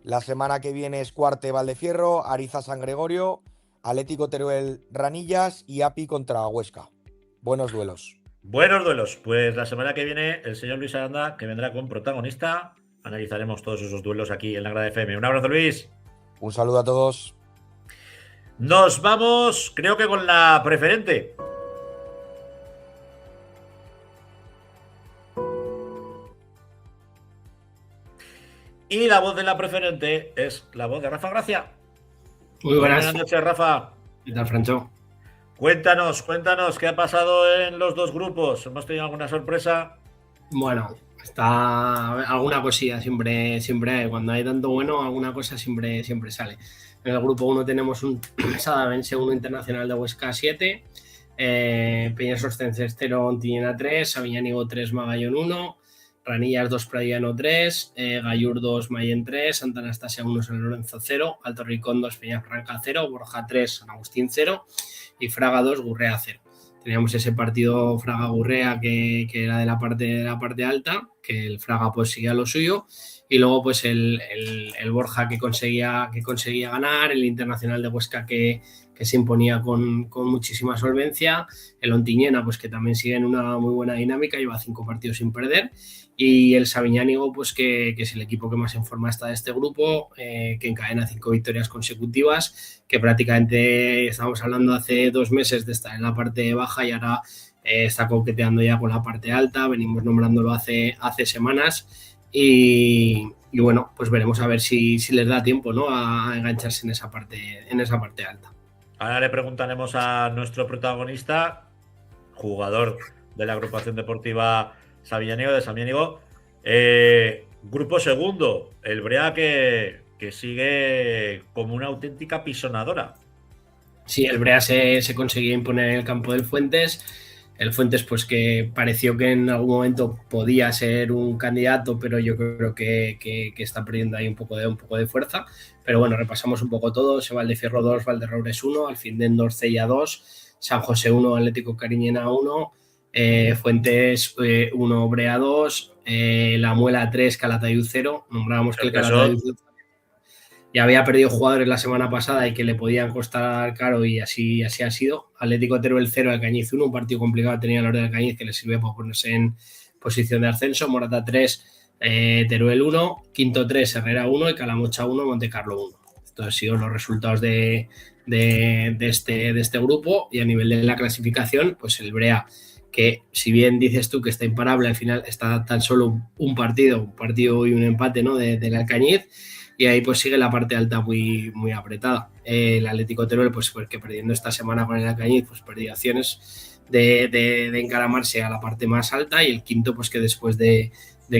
La semana que viene es Cuarte Valdefierro, Ariza San Gregorio, Atlético Teruel Ranillas y API contra Huesca. Buenos duelos. Buenos duelos. Pues la semana que viene el señor Luis Aranda, que vendrá con protagonista, analizaremos todos esos duelos aquí en la Grada FM. Un abrazo, Luis. Un saludo a todos. Nos vamos, creo que con la preferente. Y la voz de la preferente es la voz de Rafa Gracia. Muy buenas noches, Rafa. ¿Qué tal, Francho? Cuéntanos qué ha pasado en los dos grupos. ¿Hemos tenido alguna sorpresa? Bueno, está alguna cosilla siempre hay. Cuando hay tanto bueno, alguna cosa siempre sale. En el grupo 1 tenemos un Sadavense 1 Internacional de Huesca 7, Peñas Ostenses 0, Ontinyent 3, Sabiñánigo 3, Magallón 1, Ranillas 2, Pradillano 3, Gallur 2, Mayen 3, Santa Anastasia 1, San Lorenzo 0, Alto Ricón 2, Peñafranca 0, Borja 3, San Agustín 0 y Fraga 2, Gurrea 0. Teníamos ese partido Fraga-Gurrea que era de la parte alta, que el Fraga pues seguía lo suyo, y luego pues el Borja que conseguía ganar, el Internacional de Huesca que se imponía con muchísima solvencia, el Ontinyent pues que también sigue en una muy buena dinámica, lleva 5 partidos sin perder, y el Sabiñánigo pues que es el equipo que más en forma está de este grupo, que encadena 5 victorias consecutivas, que prácticamente estamos hablando hace 2 meses de estar en la parte baja y ahora está coqueteando ya con la parte alta, venimos nombrándolo hace semanas y bueno, pues veremos a ver si les da tiempo, ¿no?, a engancharse en esa parte alta. Ahora le preguntaremos a nuestro protagonista, jugador de la agrupación deportiva Sabiñánigo, de Sabiñánigo. Grupo segundo, el Brea que sigue como una auténtica pisonadora. Sí, el Brea se conseguía imponer en el campo del Fuentes. El Fuentes, pues que pareció que en algún momento podía ser un candidato, pero yo creo que está perdiendo ahí un poco de fuerza. Pero bueno, repasamos un poco todo. Se Valdefierro 2, Valderroures 1, Alfindén 2, Cella 2, San José 1, Atlético Cariñena 1, Fuentes 1, Brea 2, La Muela 3, Calatayud 0. Nombrábamos que el Calatayud ya había perdido jugadores la semana pasada y que le podían costar caro, y así ha sido. Atlético Teruel 0, Alcañiz 1, un partido complicado tenía la hora de Alcañiz que le sirvió para ponerse en posición de ascenso. Morata 3, Teruel 1, Quinto 3, Herrera 1 y Calamocha 1, Montecarlo 1. Estos han sido los resultados de este grupo. Y a nivel de la clasificación, pues el Brea, que si bien dices tú que está imparable, al final está tan solo un partido y un empate, ¿no?, del Alcañiz. Y ahí pues sigue la parte alta muy apretada. El Atlético Teruel, pues porque perdiendo esta semana con el Alcañiz, pues perdió opciones de encaramarse a la parte más alta. Y el Quinto, pues que después de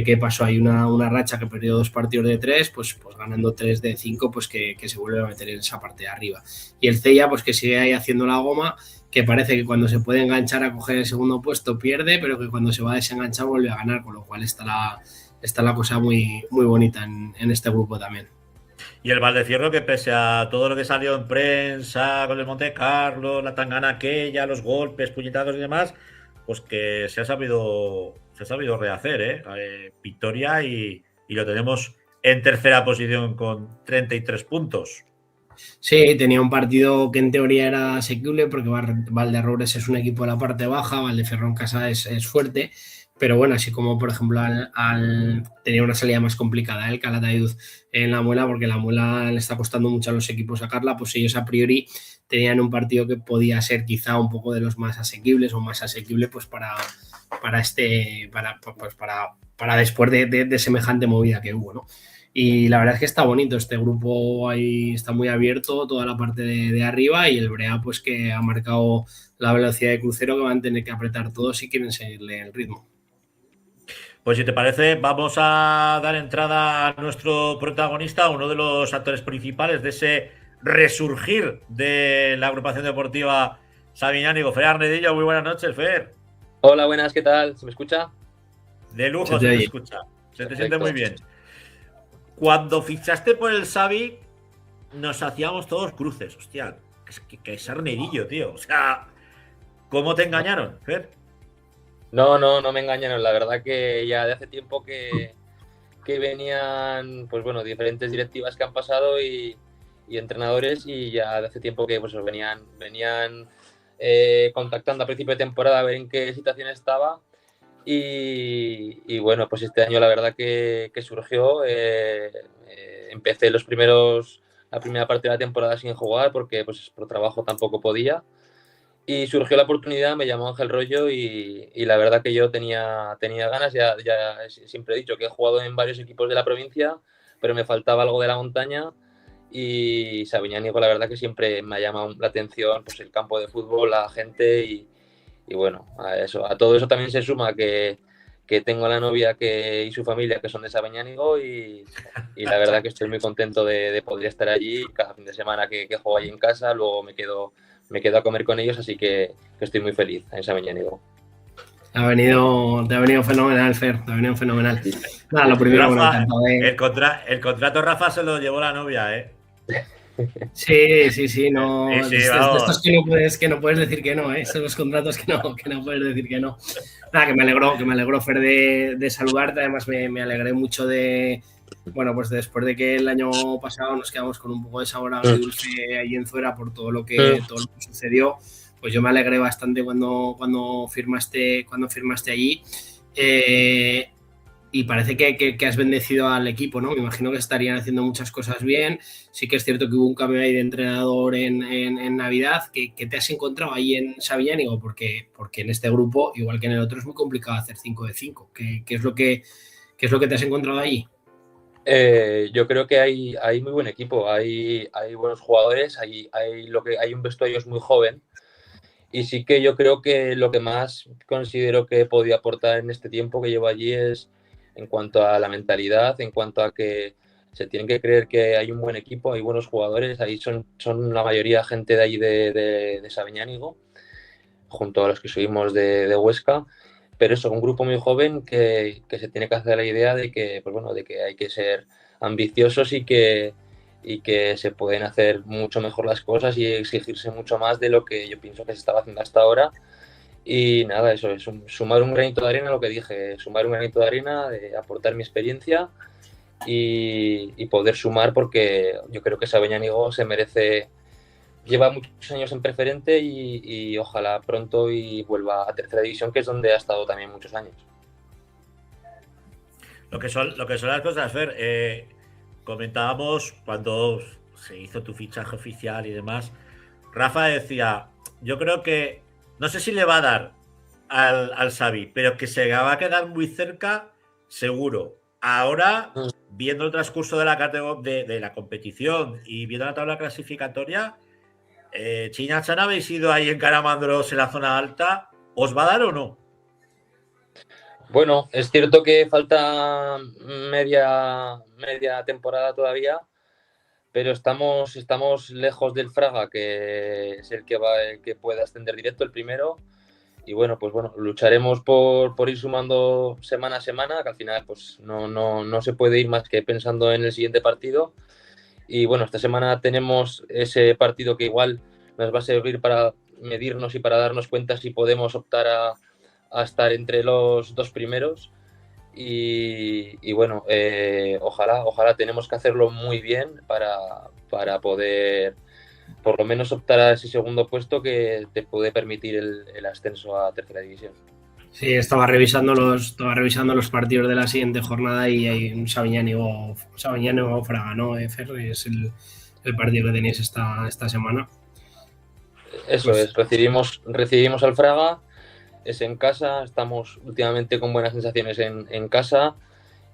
que pasó ahí una racha que perdió 2 partidos de 3, pues ganando 3 de 5, pues que se vuelve a meter en esa parte de arriba. Y el Cella, pues que sigue ahí haciendo la goma, que parece que cuando se puede enganchar a coger el segundo puesto pierde, pero que cuando se va a desenganchar vuelve a ganar, con lo cual está la cosa muy bonita en este grupo también. Y el Valdefierro, que pese a todo lo que salió en prensa con el Monte Carlo, la tangana aquella, los golpes, puñetazos y demás, pues que se ha sabido rehacer, victoria, y lo tenemos en tercera posición con 33 puntos. Sí, tenía un partido que en teoría era asequible porque Valderroures es un equipo de la parte baja, Valdefierro en casa es fuerte, pero bueno, así como por ejemplo tenía una salida más complicada el Calatayud en La Muela, porque La Muela le está costando mucho a los equipos sacarla, pues ellos a priori tenían un partido que podía ser quizá un poco de los más asequibles o más asequible pues para después de semejante movida que hubo, ¿no? Y la verdad es que está bonito este grupo, ahí está muy abierto toda la parte de arriba, y el Brea pues que ha marcado la velocidad de crucero, que van a tener que apretar todos si quieren seguirle el ritmo. Pues si te parece, vamos a dar entrada a nuestro protagonista, uno de los actores principales de ese resurgir de la agrupación deportiva Sabiñánigo, Fer Arnedillo. Muy buenas noches, Fer. Hola, buenas, ¿qué tal? ¿Se me escucha? De lujo, se te escucha. Se te siente muy bien. Cuando fichaste por el Sabi, nos hacíamos todos cruces. Hostia, que es Arnedillo, tío. O sea, ¿cómo te engañaron, Fer? No me engañaron. La verdad que ya de hace tiempo que venían, pues bueno, diferentes directivas que han pasado y entrenadores, y ya de hace tiempo que pues venían contactando a principio de temporada a ver en qué situación estaba. Y bueno, pues este año la verdad que surgió. Empecé la primera parte de la temporada sin jugar porque pues por trabajo tampoco podía. Y surgió la oportunidad, me llamó Ángel Rollo y la verdad que yo tenía ganas. Ya siempre he dicho que he jugado en varios equipos de la provincia, pero me faltaba algo de la montaña. Y Sabiñánigo, la verdad que siempre me ha llamado la atención, pues el campo de fútbol, la gente y bueno, a todo eso también se suma que tengo a la novia y su familia que son de Sabiñánigo y la verdad que estoy muy contento de poder estar allí cada fin de semana que juego allí en casa, luego me quedo a comer con ellos, así que estoy muy feliz en Sabiñánigo. Te ha venido fenomenal, Fer, te ha venido fenomenal. Nada, lo primero, Rafa, bueno, encantado el contrato, Rafa, se lo llevó la novia, ¿eh? Sí, no. Sí, estos que no puedes decir que no, ¿eh? Son los contratos que no puedes decir que no. Nada, que me alegró, Fer, de saludarte. Además, me alegré mucho bueno, pues después de que el año pasado nos quedamos con un poco de sabor agridulce ahí en Zuera por todo lo que sucedió, pues yo me alegré bastante cuando firmaste allí. Y parece que has bendecido al equipo, ¿no? Me imagino que estarían haciendo muchas cosas bien. Sí que es cierto que hubo un cambio ahí de entrenador en Navidad. ¿Qué te has encontrado ahí en Sabiñánigo? Porque en este grupo, igual que en el otro, es muy complicado hacer 5 de 5. ¿Qué es lo que te has encontrado allí? Yo creo que hay muy buen equipo, hay buenos jugadores, hay un vestuario muy joven. Y sí que yo creo que lo que más considero que he podido aportar en este tiempo que llevo allí es en cuanto a la mentalidad, en cuanto a que se tienen que creer que hay un buen equipo, hay buenos jugadores, ahí son la mayoría gente de ahí de Sabiñánigo, junto a los que subimos de Huesca, pero eso, un grupo muy joven que se tiene que hacer la idea de que, pues bueno, de que hay que ser ambiciosos y que se pueden hacer mucho mejor las cosas y exigirse mucho más de lo que yo pienso que se estaba haciendo hasta ahora. Y nada, eso es sumar un granito de arena, lo que dije, sumar un granito de arena, aportar mi experiencia y poder sumar, porque yo creo que Sabiñánigo se merece, lleva muchos años en preferente y ojalá pronto vuelva a tercera división, que es donde ha estado también muchos años. Lo que son las cosas, Fer, comentábamos cuando se hizo tu fichaje oficial y demás, Rafa decía, yo creo que no sé si le va a dar al Xavi, pero que se va a quedar muy cerca, seguro. Ahora, viendo el transcurso de la competición y viendo la tabla clasificatoria, Chiñachan, habéis ido ahí encaramándolos en la zona alta, ¿os va a dar o no? Bueno, es cierto que falta media temporada todavía, pero estamos lejos del Fraga, que es el que puede ascender directo, el primero. Y bueno, pues bueno, lucharemos por ir sumando semana a semana, que al final pues no se puede ir más que pensando en el siguiente partido. Y bueno, esta semana tenemos ese partido que igual nos va a servir para medirnos y para darnos cuenta si podemos optar a estar entre los dos primeros. Y bueno, ojalá tenemos que hacerlo muy bien para poder por lo menos optar a ese segundo puesto que te puede permitir el ascenso a tercera división. Sí, estaba revisando los partidos de la siguiente jornada y hay un Sabiñánigo Fraga, ¿no, Fer? Es el partido que tenéis esta semana. Eso pues es, recibimos al Fraga, es en casa, estamos últimamente con buenas sensaciones en casa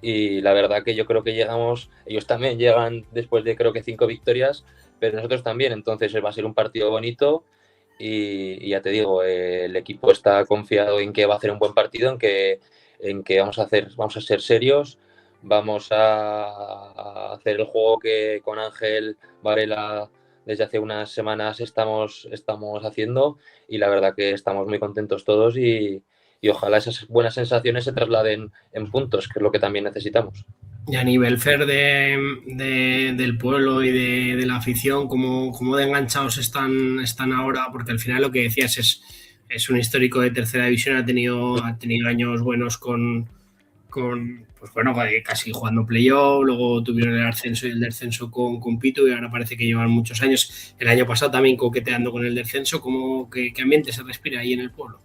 y la verdad que yo creo que ellos también llegan después de creo que 5 victorias, pero nosotros también, entonces va a ser un partido bonito y ya te digo, el equipo está confiado en que va a hacer un buen partido, en que vamos a ser serios, vamos a hacer el juego que con Ángel Varela desde hace unas semanas estamos haciendo y la verdad que estamos muy contentos todos y ojalá esas buenas sensaciones se trasladen en puntos, que es lo que también necesitamos. Y a nivel, Fer, del pueblo y de la afición, ¿cómo de enganchados están ahora? Porque al final lo que decías es un histórico de tercera división, ha tenido años buenos con pues bueno, casi jugando playoff, luego tuvieron el ascenso y el descenso con Pitu y ahora parece que llevan muchos años. El año pasado también coqueteando con el descenso. ¿Qué ambiente se respira ahí en el pueblo?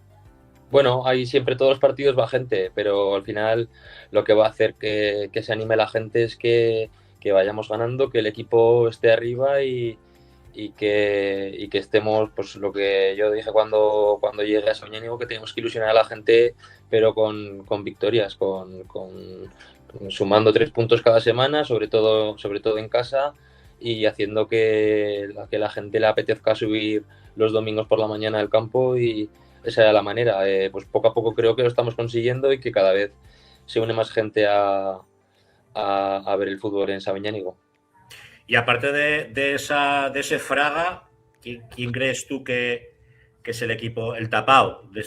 Bueno, ahí siempre todos los partidos va gente, pero al final lo que va a hacer que se anime la gente es que vayamos ganando, que el equipo esté arriba y que estemos, pues lo que yo dije cuando llegué a Sabiñánigo, que tenemos que ilusionar a la gente, pero con victorias, con sumando 3 puntos cada semana, sobre todo en casa, y haciendo que la gente le apetezca subir los domingos por la mañana al campo, y esa era la manera. Pues poco a poco creo que lo estamos consiguiendo y que cada vez se une más gente a ver el fútbol en Sabiñánigo. Y aparte de ese Fraga, ¿quién crees tú que es el equipo, el tapao de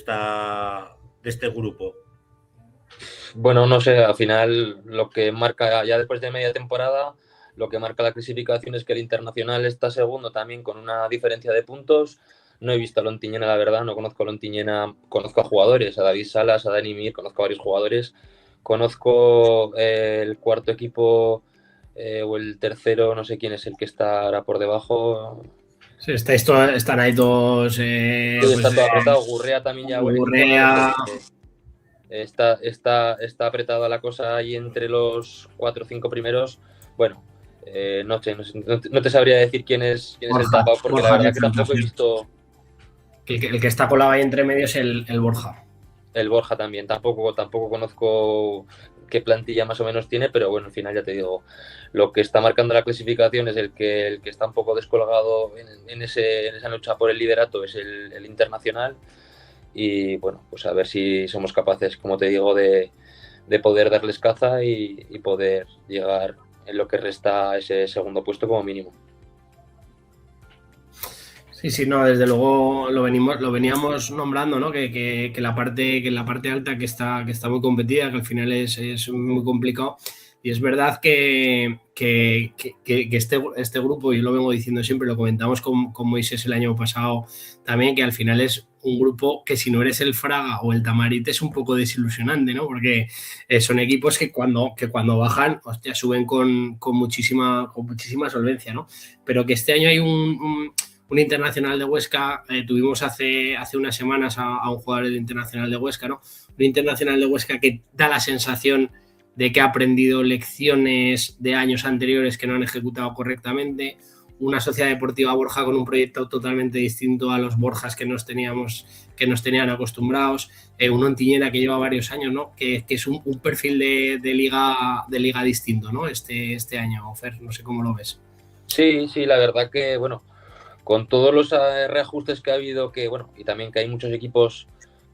este grupo? Bueno, no sé, al final lo que marca, ya después de media temporada, lo que marca la clasificación es que el Internacional está segundo también con una diferencia de puntos. No he visto a Lontiñena, la verdad, no conozco a Lontiñena, conozco a jugadores, a David Salas, a Dani Mir, conozco a varios jugadores. Conozco el cuarto equipo o el tercero, no sé quién es el que está ahora por debajo. Sí, están ahí dos. Sí, está todo apretado. Gurrea también ya. Gurrea. Está apretada la cosa ahí entre los 4 o 5 primeros. Bueno, no te sabría decir quién es el tapado, porque la verdad que tampoco he visto. El que está colado ahí entre medio es el Borja. El Borja también. Tampoco conozco qué plantilla más o menos tiene, pero bueno, al final ya te digo, lo que está marcando la clasificación es el que está un poco descolgado en esa lucha por el liderato, es el Internacional. Y bueno, pues a ver si somos capaces, como te digo, de poder darles caza y poder llegar en lo que resta a ese segundo puesto como mínimo. Sí, no, desde luego lo veníamos nombrando, ¿no? Que la parte alta que está muy competida, que al final es muy complicado. Y es verdad que este grupo, yo lo vengo diciendo siempre, lo comentamos con Moisés el año pasado también, que al final es un grupo que si no eres el Fraga o el Tamarit es un poco desilusionante, ¿no? Porque son equipos que cuando bajan, hostia, suben con muchísima solvencia, ¿no? Pero que este año hay un Internacional de Huesca, tuvimos hace unas semanas a un jugador del Internacional de Huesca, ¿no? Un Internacional de Huesca que da la sensación de que ha aprendido lecciones de años anteriores que no han ejecutado correctamente, una Sociedad Deportiva Borja con un proyecto totalmente distinto a los Borjas que nos tenían acostumbrados, un Ontiñena que lleva varios años, ¿no? Que es un perfil de liga distinto, ¿no? Este año, Fer, no sé cómo lo ves. Sí, la verdad que, bueno, con todos los reajustes que ha habido, que bueno, y también que hay muchos equipos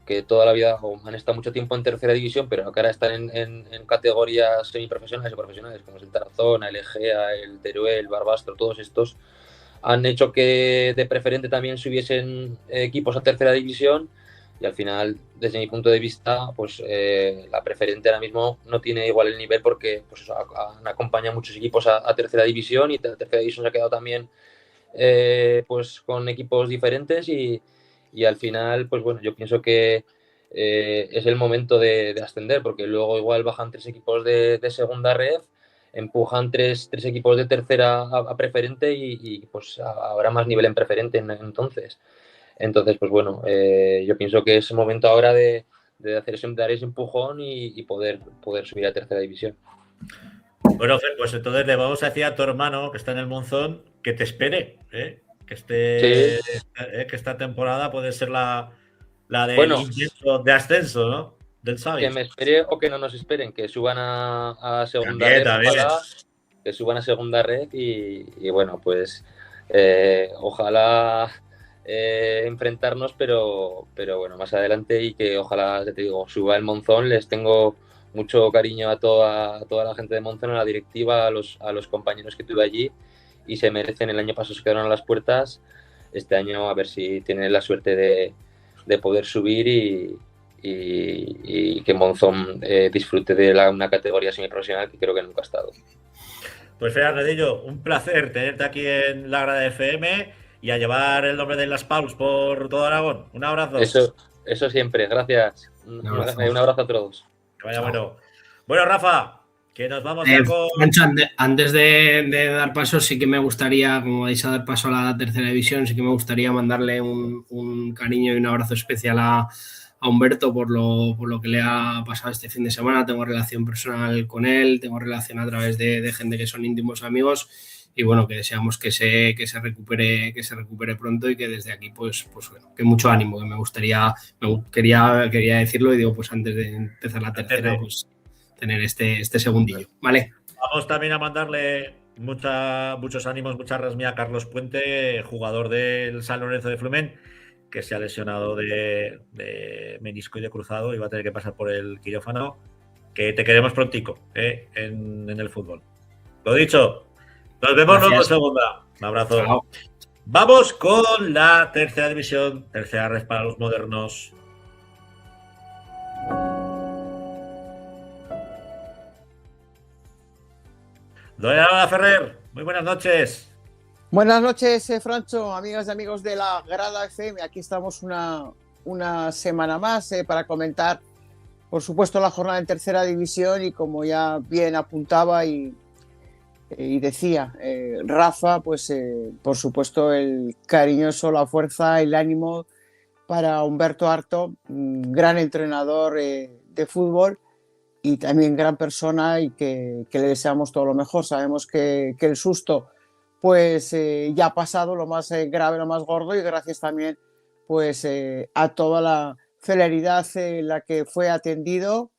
que toda la vida han estado mucho tiempo en tercera división, pero que ahora están en categorías semiprofesionales o profesionales, como es el Tarazona, el Egea, el Teruel, el Barbastro, todos estos han hecho que de preferente también subiesen equipos a tercera división, y al final, desde mi punto de vista, pues la preferente ahora mismo no tiene igual el nivel, porque pues, han acompañado muchos equipos a tercera división, y la tercera división se ha quedado también pues con equipos diferentes, y al final, pues bueno, yo pienso que es el momento de ascender, porque luego igual bajan 3 equipos de segunda red, empujan 3 equipos de tercera a preferente, y pues habrá más nivel en preferente entonces, pues bueno, yo pienso que es el momento ahora de dar ese empujón y poder subir a tercera división. Bueno, Fer, pues entonces le vamos a decir a tu hermano que está en el Monzón que te espere, que esta temporada puede ser la del intento de ascenso, ¿no? Del Sabi. Que me espere o que no nos esperen, que suban a segunda también, red, ojalá, que suban a segunda red, y bueno, pues ojalá enfrentarnos, pero bueno, más adelante, y que ojalá, te digo, suba el Monzón. Les tengo mucho cariño a toda la gente de Monzón, a la directiva, a los compañeros que tuve allí, y se merecen. El año pasado se quedaron a las puertas, este año a ver si tienen la suerte de poder subir y que Monzón disfrute de una categoría semiprofesional que creo que nunca ha estado. Pues Fer Redillo, un placer tenerte aquí en la Grada FM y a llevar el nombre de Las Pals por todo Aragón. Un abrazo. Eso siempre, gracias. Un abrazo a todos. Que vaya bueno. Bueno, Rafa, que nos vamos ya con... Antes de dar paso, sí que me gustaría, como vais a dar paso a la tercera división, sí que me gustaría mandarle un cariño y un abrazo especial a Humberto por lo que le ha pasado este fin de semana. Tengo relación personal con él, tengo relación a través de gente que son íntimos amigos, y bueno, que deseamos que se recupere pronto, y que desde aquí pues bueno, que mucho ánimo, que quería decirlo, y digo, pues antes de empezar la tercera, pues tener este segundillo, ¿vale? Vamos también a mandarle muchos ánimos, mucha resmía a Carlos Puente, jugador del San Lorenzo de Flumen, que se ha lesionado de menisco y de cruzado y va a tener que pasar por el quirófano. Que te queremos prontico en el fútbol. Lo dicho, nos vemos luego en segunda. Un abrazo. Chao. Vamos con la tercera división, tercera red para los modernos. Doña Ferrer, muy buenas noches. Buenas noches, Francho, amigas y amigos de la Grada FM. Aquí estamos una semana más para comentar, por supuesto, la jornada en tercera división y como ya bien apuntaba y decía Rafa, pues por supuesto el cariñoso, la fuerza, el ánimo para Humberto Arto, un gran entrenador de fútbol y también gran persona y que le deseamos todo lo mejor. Sabemos que el susto pues ya ha pasado, lo más grave, lo más gordo, y gracias también pues a toda la celeridad en la que fue atendido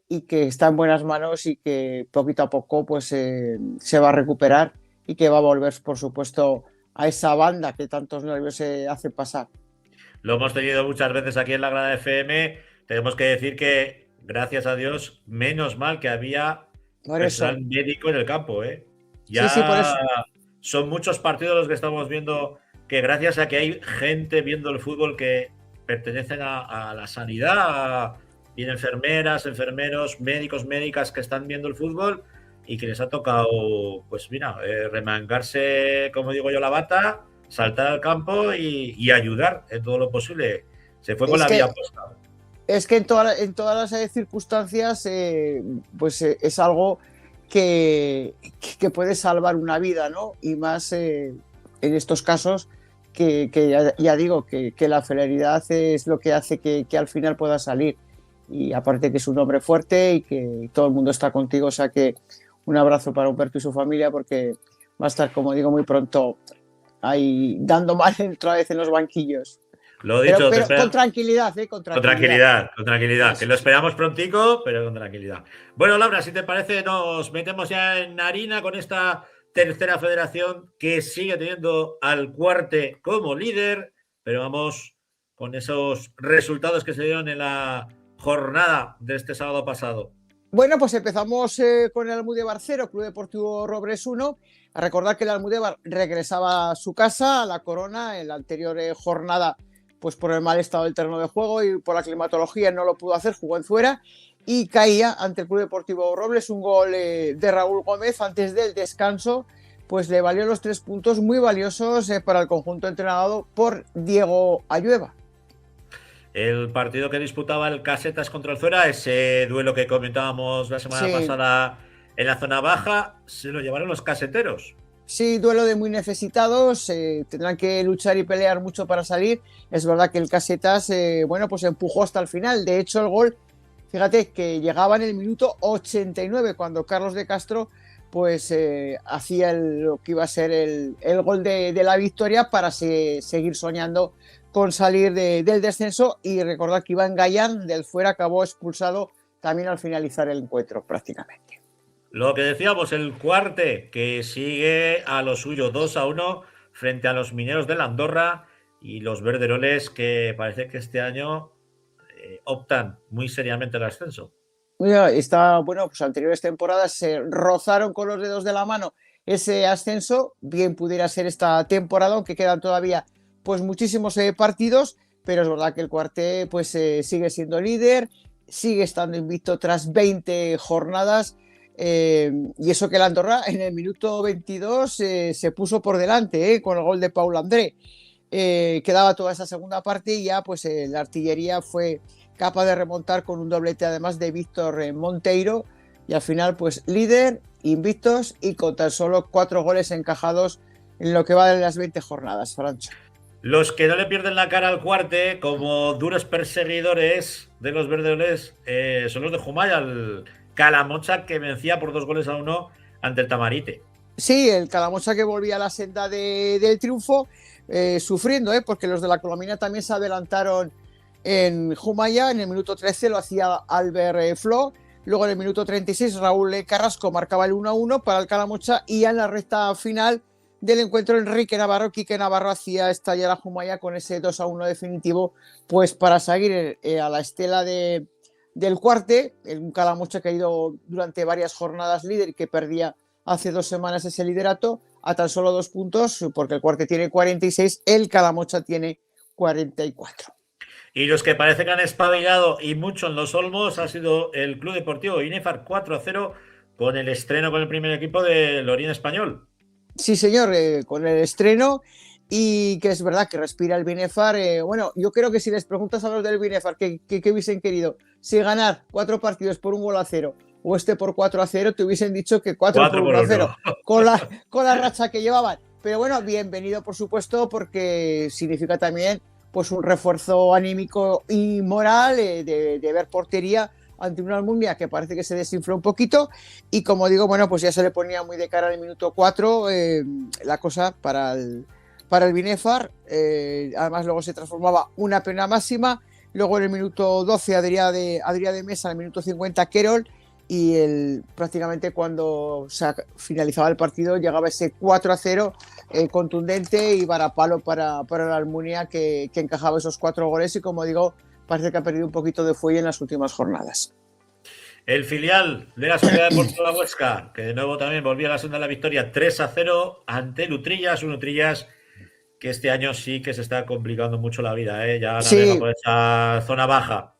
y que está en buenas manos y que poquito a poco pues se va a recuperar y que va a volver, por supuesto, a esa banda que tantos nervios hace pasar. Lo hemos tenido muchas veces aquí en la Grada FM. Tenemos que decir que, gracias a Dios, menos mal que había personal médico en el campo. Ya sí, por eso. Son muchos partidos los que estamos viendo que gracias a que hay gente viendo el fútbol que pertenecen a la sanidad, bien enfermeras, enfermeros, médicos, médicas que están viendo el fútbol y que les ha tocado, pues mira, remangarse, como digo yo, la bata, saltar al campo y ayudar en todo lo posible. Se fue con la vía puesta. Es que en todas las circunstancias pues es algo que puede salvar una vida, ¿no? Y más en estos casos que ya digo que la celeridad es lo que hace que al final pueda salir. Y aparte que es un hombre fuerte y que todo el mundo está contigo, o sea que un abrazo para Humberto y su familia porque va a estar, como digo, muy pronto ahí dando mal otra vez en los banquillos. Lo dicho, pero con tranquilidad, con tranquilidad. Con tranquilidad. Que lo esperamos prontico, pero con tranquilidad. Bueno, Laura, si te parece, nos metemos ya en harina con esta tercera federación que sigue teniendo al Cuarte como líder, pero vamos con esos resultados que se dieron en la jornada de este sábado pasado. Bueno, pues empezamos con el Almudévar 0, Club Deportivo Robles 1. A recordar que el Almudévar regresaba a su casa, a la Corona, en la anterior jornada, pues por el mal estado del terreno de juego y por la climatología no lo pudo hacer, jugó en fuera y caía ante el Club Deportivo Robles. Un gol de Raúl Gómez antes del descanso, pues le valió los 3 puntos muy valiosos para el conjunto entrenado por Diego Ayueva. El partido que disputaba el Casetas contra el Zuera, ese duelo que comentábamos la semana pasada en la zona baja, se lo llevaron los caseteros. Sí, duelo de muy necesitados, tendrán que luchar y pelear mucho para salir. Es verdad que el Casetas, pues empujó hasta el final. De hecho, el gol, fíjate que llegaba en el minuto 89 cuando Carlos de Castro pues hacía lo que iba a ser el gol de la victoria para seguir soñando con salir del descenso. Y recordar que Iván Gallán del Fuera acabó expulsado también al finalizar el encuentro prácticamente. Lo que decíamos, el Cuarte que sigue a lo suyo 2-1 frente a los Mineros de la Andorra y los Verderoles que parece que este año optan muy seriamente al ascenso. Pues anteriores temporadas se rozaron con los dedos de la mano ese ascenso, bien pudiera ser esta temporada, aunque quedan todavía pues muchísimos partidos, pero es verdad que el Cuarte pues sigue siendo líder, sigue estando invicto tras 20 jornadas. Y eso que la Andorra en el minuto 22 se puso por delante con el gol de Paul André. Quedaba toda esa segunda parte y ya pues la artillería fue capaz de remontar con un doblete además de Víctor Monteiro y al final pues líder, invictos y con tan solo 4 goles encajados en lo que va de las 20 jornadas, Francho. Los que no le pierden la cara al Cuarte como duros perseguidores de los verdeoles son los de Jumaya, el Calamocha que vencía por 2-1 ante el Tamarite. Sí, el Calamocha que volvía a la senda del triunfo, sufriendo, porque los de la Colomina también se adelantaron en Jumaya. En el minuto 13 lo hacía Albert Flo Luego en el minuto 36 Raúl Carrasco marcaba el 1-1 para el Calamocha y ya en la recta final del encuentro Quique Navarro hacía estallar a Jumaya con ese 2-1 definitivo, pues para seguir a la estela del Cuarte, un Calamocha que ha ido durante varias jornadas líder y que perdía hace 2 semanas ese liderato a tan solo 2 puntos, porque el Cuarte tiene 46, el Calamocha tiene 44. Y los que parece que han espabilado y mucho en los Olmos ha sido el Club Deportivo Binefar 4-0 con el estreno con el primer equipo de Lorient Español. Sí, señor, con el estreno y que es verdad que respira el Binefar. Bueno, yo creo que si les preguntas a los del Binefar qué hubiesen querido, si ganar 4 partidos por 1-0 o por 4-0, te hubiesen dicho que 4 por 1-0 con la racha que llevaban. Pero bueno, bienvenido por supuesto, porque significa también pues un refuerzo anímico y moral de ver portería ante una Almunia que parece que se desinfló un poquito y como digo, bueno, pues ya se le ponía muy de cara en el minuto 4 la cosa para el Binefar, además luego se transformaba una pena máxima, luego en el minuto 12 Adrià de Mesa, en el minuto 50 Querol y prácticamente cuando se finalizaba el partido llegaba ese 4-0 contundente y varapalo para la Almunia que encajaba esos 4 goles y como digo, parece que ha perdido un poquito de fuelle en las últimas jornadas. El filial de la Sociedad Deportiva Huesca, que de nuevo también volvía a la senda de la victoria 3-0 ante Utrillas, un Utrillas que este año sí que se está complicando mucho la vida, ya navega por esa zona baja.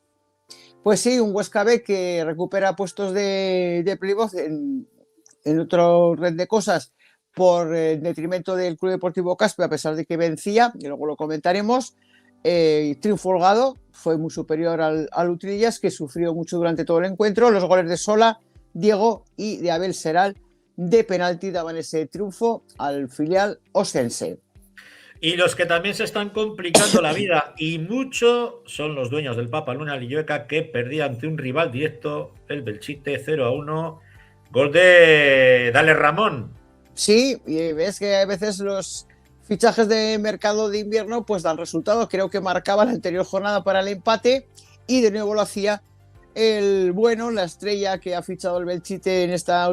Pues sí, un Huesca B que recupera puestos de playoff en otro red de cosas por detrimento del Club Deportivo Caspe, a pesar de que vencía, y luego lo comentaremos. Triunfo holgado, fue muy superior al Utrillas, que sufrió mucho durante todo el encuentro. Los goles de Sola, Diego y de Abel Seral de penalti daban ese triunfo al filial osense. Y los que también se están complicando la vida y mucho son los dueños del Papaluna Lillueca, que perdía ante un rival directo, el Belchite 0-1, gol de Dale Ramón. Sí, y ves que a veces los fichajes de mercado de invierno pues dan resultados. Creo que marcaba la anterior jornada para el empate y de nuevo lo hacía el bueno, la estrella que ha fichado el Belchite en esta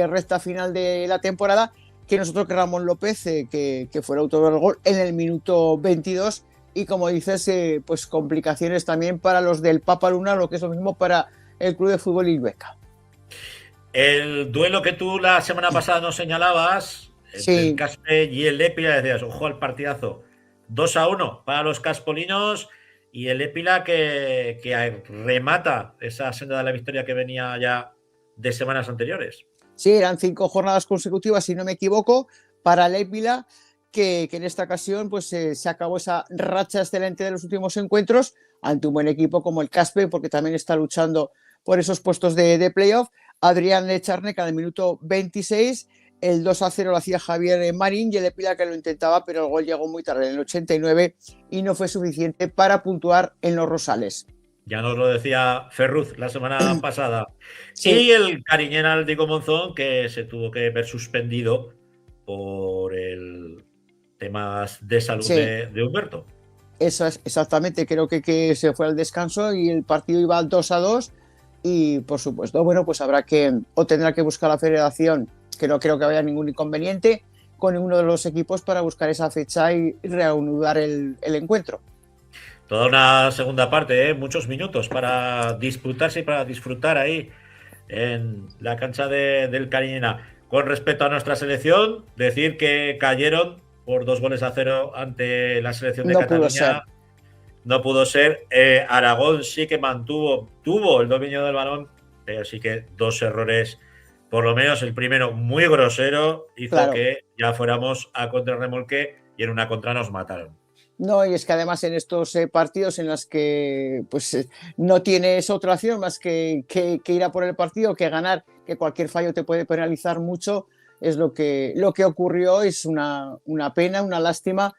recta final de la temporada, que nosotros que Ramón López, que fue el autor del gol en el minuto 22 y como dices, pues complicaciones también para los del Papaluna, lo que es lo mismo para el Club de Fútbol Lillueca. El duelo que tú la semana pasada nos señalabas, entre el Caspe y el Épila, decías, ojo al partidazo, 2-1 para los caspolinos y el Épila que remata esa senda de la victoria que venía ya de semanas anteriores. Sí, eran 5 jornadas consecutivas, si no me equivoco, para el Épila, que en esta ocasión pues, se acabó esa racha excelente de los últimos encuentros ante un buen equipo como el Caspe, porque también está luchando por esos puestos de playoff. Adrián Lecharneca en el minuto 26, el 2-0 lo hacía Javier Marín y el Épila que lo intentaba, pero el gol llegó muy tarde, en el 89, y no fue suficiente para puntuar en los Rosales. Ya nos lo decía Ferruz la semana pasada. Sí. Y el Cariñena Aldico Monzón, que se tuvo que ver suspendido por el temas de salud de Humberto. Eso es, exactamente. Creo que se fue al descanso y el partido iba 2-2. Y por supuesto, bueno, pues tendrá que buscar la federación, que no creo que haya ningún inconveniente, con ninguno de los equipos para buscar esa fecha y reanudar el encuentro. Toda una segunda parte, muchos minutos para disputarse y para disfrutar ahí en la cancha del Cariñena. Con respecto a nuestra selección, decir que cayeron por 2-0 ante la selección de Cataluña. No pudo ser. Aragón sí que tuvo el dominio del balón, pero sí que 2 errores, por lo menos el primero muy grosero, hizo que ya fuéramos a contrarremolque y en una contra nos mataron. No, y es que además en estos partidos en los que pues no tienes otra opción más que ir a por el partido, que ganar, que cualquier fallo te puede penalizar mucho, es lo que ocurrió. Es una pena, una lástima,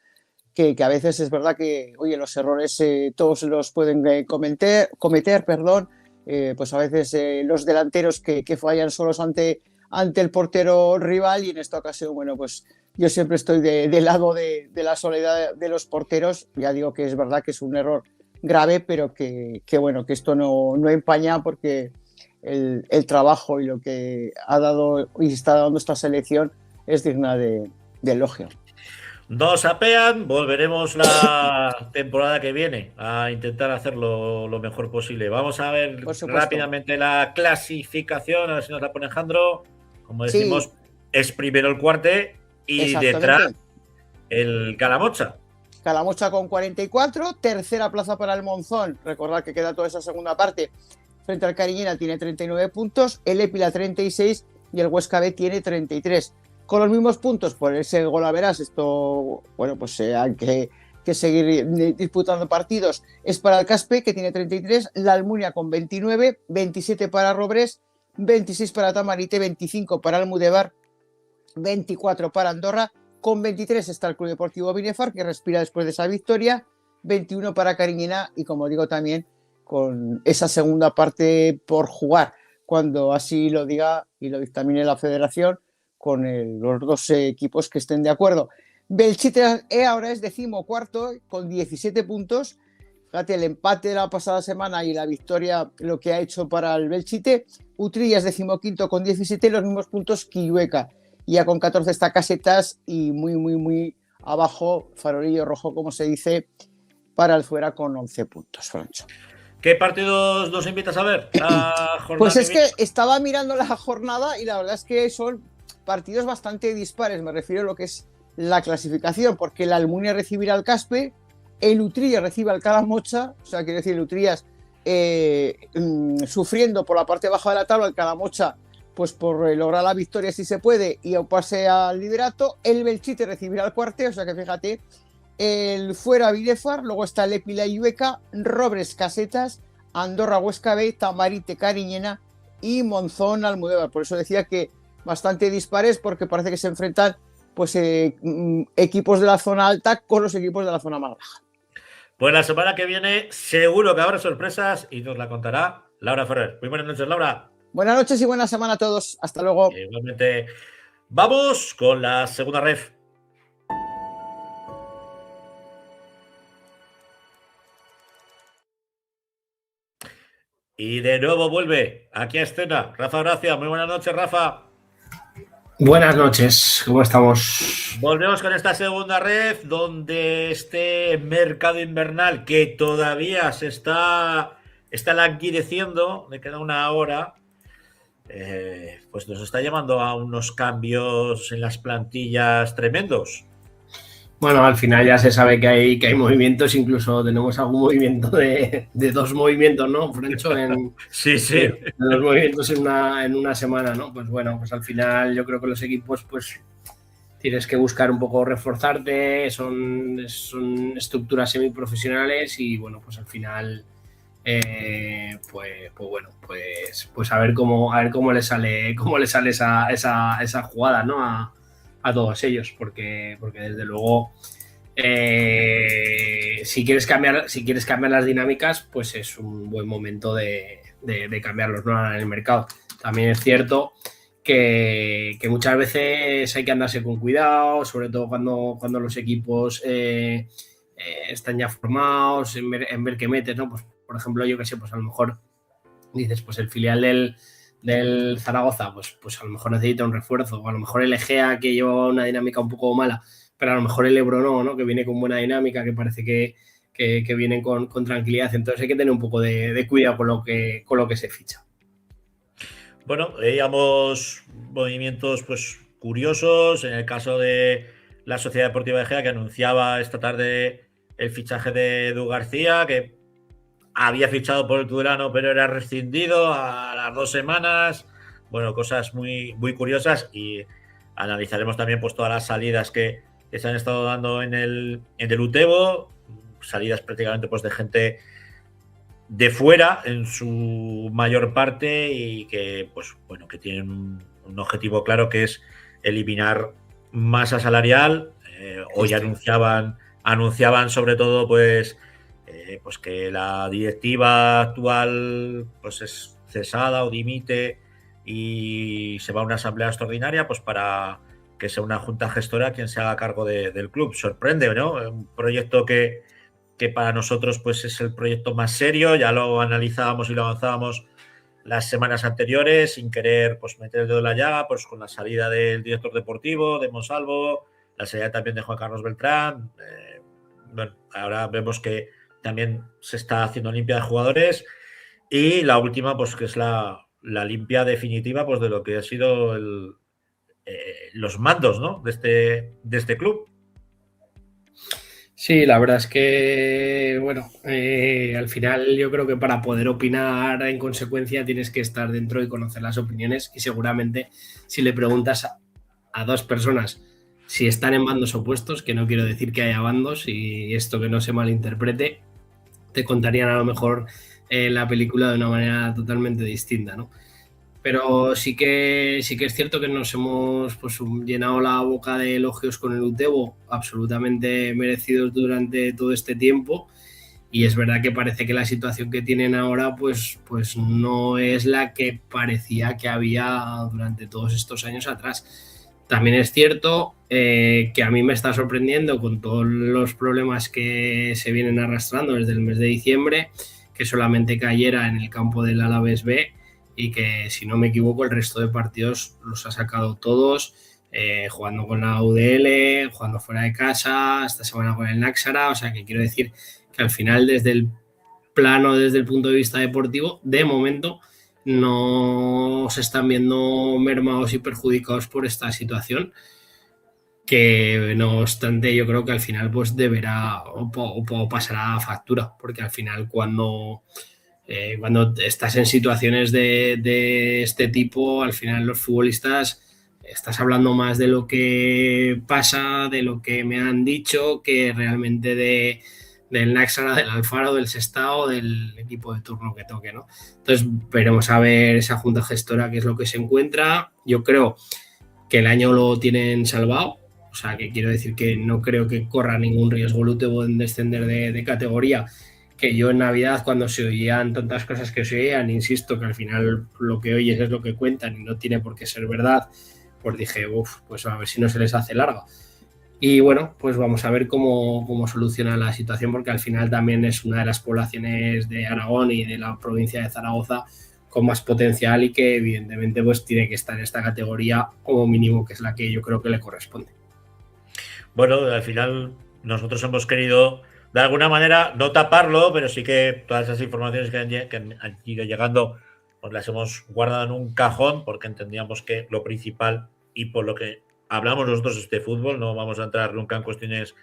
que a veces es verdad que, oye, los errores todos los pueden cometer, pues a veces los delanteros que fallan solos ante el portero rival, y en esta ocasión, bueno, pues yo siempre estoy del lado de la soledad de los porteros. Ya digo que es verdad que es un error grave, pero que bueno, que esto no empaña, porque el trabajo y lo que ha dado y está dando esta selección es digna de elogio. Nos apean, volveremos la temporada que viene a intentar hacerlo lo mejor posible. Vamos a ver rápidamente la clasificación, a ver si nos la pone Alejandro. Como decimos, es primero el Cuarte y detrás el Calamocha. Calamocha con 44, tercera plaza para el Monzón. Recordad que queda toda esa segunda parte. Frente al Cariñena tiene 39 puntos, el Épila 36 y el Huesca B tiene 33. Con los mismos puntos, por ese golaveras, esto, bueno, pues hay que seguir disputando partidos. Es para el Caspe, que tiene 33, la Almunia con 29, 27 para Robrés, 26 para Tamarite, 25 para Almudebar, 24 para Andorra, con 23 está el Club Deportivo Binefar, que respira después de esa victoria, 21 para Cariñena y, como digo, también con esa segunda parte por jugar, cuando así lo diga y lo dictamine la Federación, con los dos equipos que estén de acuerdo. Belchite ahora es 14º con 17 puntos. Fíjate, el empate de la pasada semana y la victoria, lo que ha hecho para el Belchite. Utrilla es 15º con 17, los mismos puntos que Illueca. Ya con 14 está Casetas y muy abajo, farolillo rojo, como se dice, para el Fuera con 11 puntos, Francho. ¿Qué partidos nos invitas a ver? Pues es que estaba mirando la jornada y la verdad es que son partidos bastante dispares, me refiero a lo que es la clasificación, porque el Almunia recibirá al Caspe, el Utrilla recibe al Calamocha, o sea, quiere decir, el Utrilla sufriendo por la parte baja de la tabla, el Calamocha pues por lograr la victoria si se puede y auparse al liderato, el Belchite recibirá al Cuarte, o sea que fíjate, el Fuera Binefar, luego está el Épila y Illueca, Robres Casetas, Andorra Huesca B, Tamarite Cariñena y Monzón Almudévar. Por eso decía que bastante dispares, porque parece que se enfrentan pues equipos de la zona alta con los equipos de la zona más baja. Pues la semana que viene seguro que habrá sorpresas y nos la contará Laura Ferrer. Muy buenas noches, Laura. Buenas noches y buena semana a todos. Hasta luego. Igualmente. Vamos con la segunda ref. Y de nuevo vuelve aquí a escena Rafa Gracia. Muy buenas noches, Rafa. Buenas noches, ¿cómo estamos? Volvemos con esta segunda ref, donde este mercado invernal que todavía se está languideciendo, le queda una hora, pues nos está llevando a unos cambios en las plantillas tremendos. Bueno, al final ya se sabe que hay movimientos, incluso tenemos algún movimiento de dos movimientos, ¿no, Francho? Sí. De dos movimientos en una semana, ¿no? Pues bueno, pues al final yo creo que los equipos pues tienes que buscar un poco reforzarte, son estructuras semiprofesionales y bueno, pues al final pues a ver cómo le sale esa jugada, ¿no? A todos ellos, porque desde luego si quieres cambiar las dinámicas, pues es un buen momento de cambiarlos, ¿no? En el mercado. También es cierto que muchas veces hay que andarse con cuidado, sobre todo cuando los equipos están ya formados, en ver qué metes, ¿no? Pues por ejemplo, yo que sé, pues a lo mejor dices, pues el filial del Zaragoza, pues a lo mejor necesita un refuerzo, o a lo mejor el Egea, que lleva una dinámica un poco mala, pero a lo mejor el Ebro no, que viene con buena dinámica, que parece que vienen con tranquilidad. Entonces hay que tener un poco de cuidado con lo que se ficha. Bueno, veíamos movimientos pues curiosos en el caso de la Sociedad Deportiva Egea, que anunciaba esta tarde el fichaje de Edu García, que había fichado por el Tudelano, pero era rescindido a las 2 semanas. Bueno, cosas muy curiosas, y analizaremos también pues todas las salidas que se han estado dando en el Utebo, salidas prácticamente pues de gente de fuera en su mayor parte y que pues bueno, que tienen un objetivo claro, que es eliminar masa salarial. Hoy anunciaban sobre todo pues que la directiva actual pues es cesada o dimite y se va a una asamblea extraordinaria pues para que sea una junta gestora quien se haga cargo del club. Sorprende, ¿no? Un proyecto que para nosotros pues es el proyecto más serio, ya lo analizábamos y lo avanzábamos las semanas anteriores, sin querer pues meter el dedo en la llaga, pues con la salida del director deportivo, de Monsalvo, la salida también de Juan Carlos Beltrán. Bueno, ahora vemos que también se está haciendo limpia de jugadores. Y la última, pues que es la limpia definitiva pues de lo que ha sido los mandos, ¿no? de este club. Sí, la verdad es que, bueno, al final yo creo que para poder opinar en consecuencia tienes que estar dentro y conocer las opiniones, y seguramente si le preguntas a dos personas si están en bandos opuestos, que no quiero decir que haya bandos y esto que no se malinterprete, te contarían a lo mejor la película de una manera totalmente distinta, ¿no? Pero sí que es cierto que nos hemos pues, llenado la boca de elogios con el Utebo, absolutamente merecidos durante todo este tiempo, y es verdad que parece que la situación que tienen ahora pues no es la que parecía que había durante todos estos años atrás. También es cierto que a mí me está sorprendiendo, con todos los problemas que se vienen arrastrando desde el mes de diciembre, que solamente cayera en el campo del Alavés B, y que, si no me equivoco, el resto de partidos los ha sacado todos, jugando con la UDL, jugando fuera de casa, esta semana con el Náxara. O sea, que quiero decir que al final, desde el punto de vista deportivo, de momento no se están viendo mermados y perjudicados por esta situación, que no obstante yo creo que al final pues deberá o pasará factura, porque al final cuando estás en situaciones de este tipo, al final los futbolistas estás hablando más de lo que pasa, de lo que me han dicho, que realmente del Náxara, del Alfaro, del Sestao, del equipo de turno que toque, ¿no? Entonces veremos a ver esa junta gestora qué es lo que se encuentra. Yo creo que el año lo tienen salvado, o sea, que quiero decir que no creo que corra ningún riesgo el Utebo en descender de categoría. Que yo en Navidad, cuando se oían tantas cosas que se oían, insisto que al final lo que oyes es lo que cuentan y no tiene por qué ser verdad, pues dije, pues a ver si no se les hace larga. Y bueno, pues vamos a ver cómo soluciona la situación, porque al final también es una de las poblaciones de Aragón y de la provincia de Zaragoza con más potencial, y que evidentemente pues tiene que estar en esta categoría como mínimo, que es la que yo creo que le corresponde. Bueno, al final nosotros hemos querido de alguna manera no taparlo, pero sí que todas esas informaciones que han ido llegando pues las hemos guardado en un cajón, porque entendíamos que lo principal, y por lo que hablamos nosotros de este fútbol, no vamos a entrar nunca en cuestiones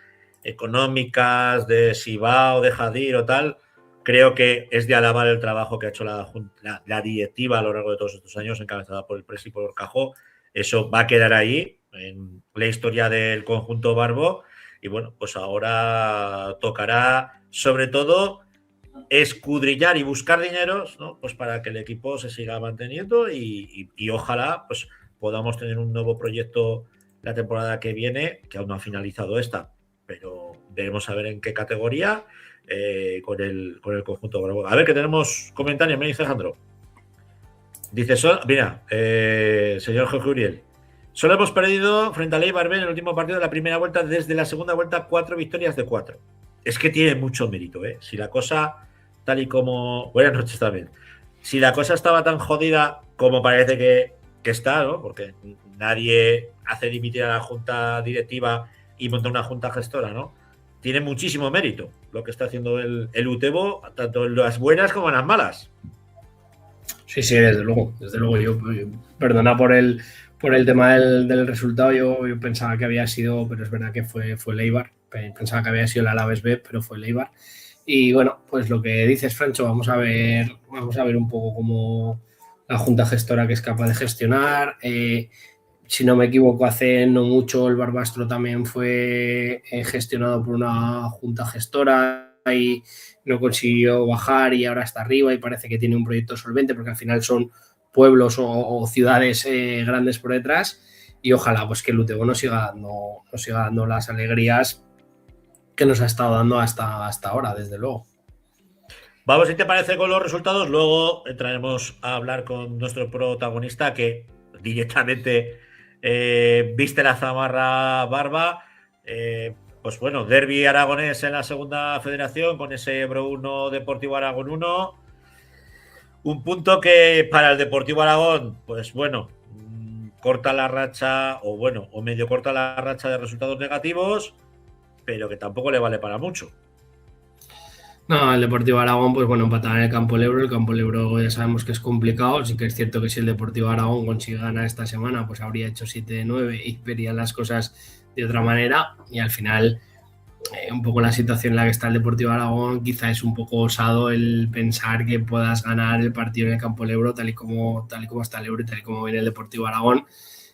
económicas de si va o deja de ir o tal. Creo que es de alabar el trabajo que ha hecho la directiva a lo largo de todos estos años, encabezada por el Presi y por Orcajo. Eso va a quedar ahí en la historia del conjunto Barbo. Y bueno, pues ahora tocará sobre todo escudriñar y buscar dineros, ¿no? Pues para que el equipo se siga manteniendo y ojalá pues podamos tener un nuevo proyecto la temporada que viene, que aún no ha finalizado esta, pero veremos a ver en qué categoría, con el conjunto Barbo. A ver, que tenemos comentarios, me dice Alejandro. Dice, mira, señor Jorge Uriel, solo hemos perdido frente a Eibar B en el último partido de la primera vuelta. Desde la segunda vuelta, 4 victorias de 4. Es que tiene mucho mérito, ¿eh? Si la cosa, tal y como... Buenas noches también. Si la cosa estaba tan jodida como parece que está, ¿no? Porque nadie hace dimitir a la junta directiva y monta una junta gestora, ¿no? Tiene muchísimo mérito lo que está haciendo el Utebo, tanto en las buenas como en las malas. Sí, desde luego. Yo perdona por el tema del resultado, yo pensaba que había sido, pero es verdad que fue el Eibar. Pensaba que había sido el Alavés B, pero fue el Eibar. Y bueno, pues lo que dices, Francho, vamos a ver un poco cómo la junta gestora que es capaz de gestionar. Si no me equivoco, hace no mucho el Barbastro también fue gestionado por una junta gestora y no consiguió bajar, y ahora está arriba y parece que tiene un proyecto solvente, porque al final son pueblos o ciudades grandes por detrás, y ojalá pues que el Utebo nos siga dando las alegrías que nos ha estado dando hasta ahora, desde luego. Vamos, si te parece, con los resultados. Luego entraremos a hablar con nuestro protagonista, que directamente viste la zamarra Barba. Pues bueno, derbi aragonés en la segunda federación con ese Ebro 1 Deportivo Aragón 1. Un punto que para el Deportivo Aragón, pues bueno, corta la racha, o medio corta la racha de resultados negativos, pero que tampoco le vale para mucho. No, el Deportivo Aragón, pues bueno, empataba en el Campo del Ebro. El Campo del Ebro ya sabemos que es complicado. Sí que es cierto que si el Deportivo Aragón consigue ganar esta semana, pues habría hecho 7-9 y verían las cosas de otra manera. Y al final, un poco la situación en la que está el Deportivo Aragón, quizá es un poco osado el pensar que puedas ganar el partido en el Campo del Ebro tal y como está el Ebro y tal y como viene el Deportivo Aragón,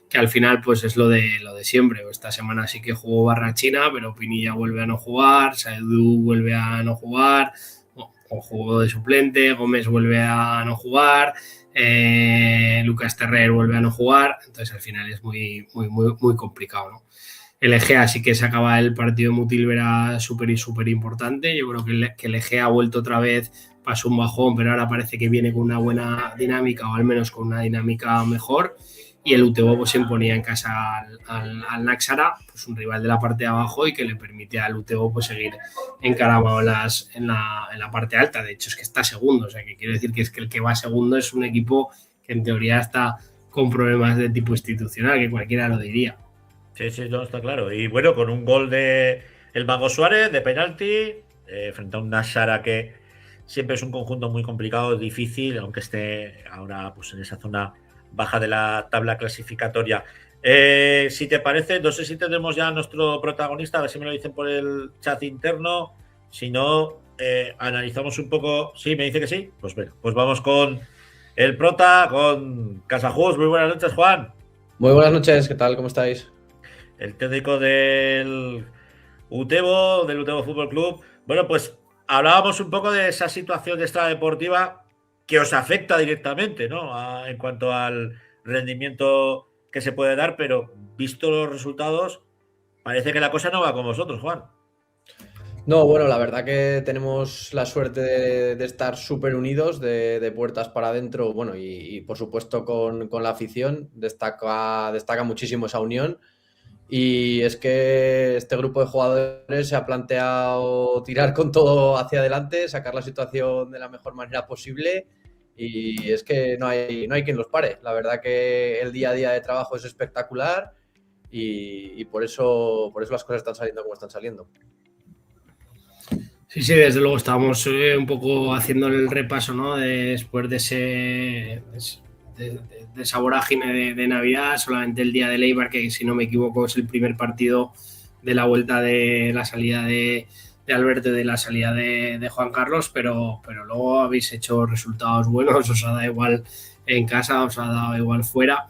que al final pues es lo de siempre. Esta semana sí que jugó Barrachina, pero Pinilla vuelve a no jugar, Saedu vuelve a no jugar, o jugó de suplente, Gómez vuelve a no jugar, Lucas Terrer vuelve a no jugar, entonces al final es muy complicado, ¿no? El Egea sí que se acaba el partido de Mutilvera súper importante. Yo creo que el Egea ha vuelto otra vez, pasó un bajón, pero ahora parece que viene con una buena dinámica, o al menos con una dinámica mejor. Y el UTEBO pues, se imponía en casa al Náxara, pues un rival de la parte de abajo y que le permite al UTEBO pues, seguir encaramado en la parte alta. De hecho, es que está segundo. O sea, que quiero decir que es que el que va segundo es un equipo que en teoría está con problemas de tipo institucional, que cualquiera lo diría. Sí, no, está claro. Y bueno, con un gol de el Mago Suárez de penalti, frente a un Náxara que siempre es un conjunto muy complicado, difícil, aunque esté ahora pues, en esa zona baja de la tabla clasificatoria. Si te parece, no sé si tenemos ya a nuestro protagonista, a ver si me lo dicen por el chat interno. Si no, analizamos un poco. Sí, me dice que sí. Pues bueno, pues vamos con el prota, con Casajús. Muy buenas noches, Juan. Muy buenas noches, ¿qué tal? ¿Cómo estáis? El técnico del UTEBO Fútbol Club. Bueno, pues hablábamos un poco de esa situación extradeportiva que os afecta directamente, ¿no? En cuanto al rendimiento que se puede dar, pero visto los resultados, parece que la cosa no va con vosotros, Juan. No, bueno, la verdad que tenemos la suerte de estar súper unidos, de puertas para adentro, bueno, y por supuesto con la afición, destaca muchísimo esa unión. Y es que este grupo de jugadores se ha planteado tirar con todo hacia adelante, sacar la situación de la mejor manera posible. Y es que no hay quien los pare. La verdad que el día a día de trabajo es espectacular y por eso las cosas están saliendo como están saliendo. Sí, desde luego estábamos un poco haciendo el repaso, ¿no? Después de esa vorágine de Navidad, solamente el día de Eibar, que si no me equivoco es el primer partido de la vuelta de la salida de Alberto y de la salida de Juan Carlos, pero luego habéis hecho resultados buenos, os ha dado igual en casa, os ha dado igual fuera.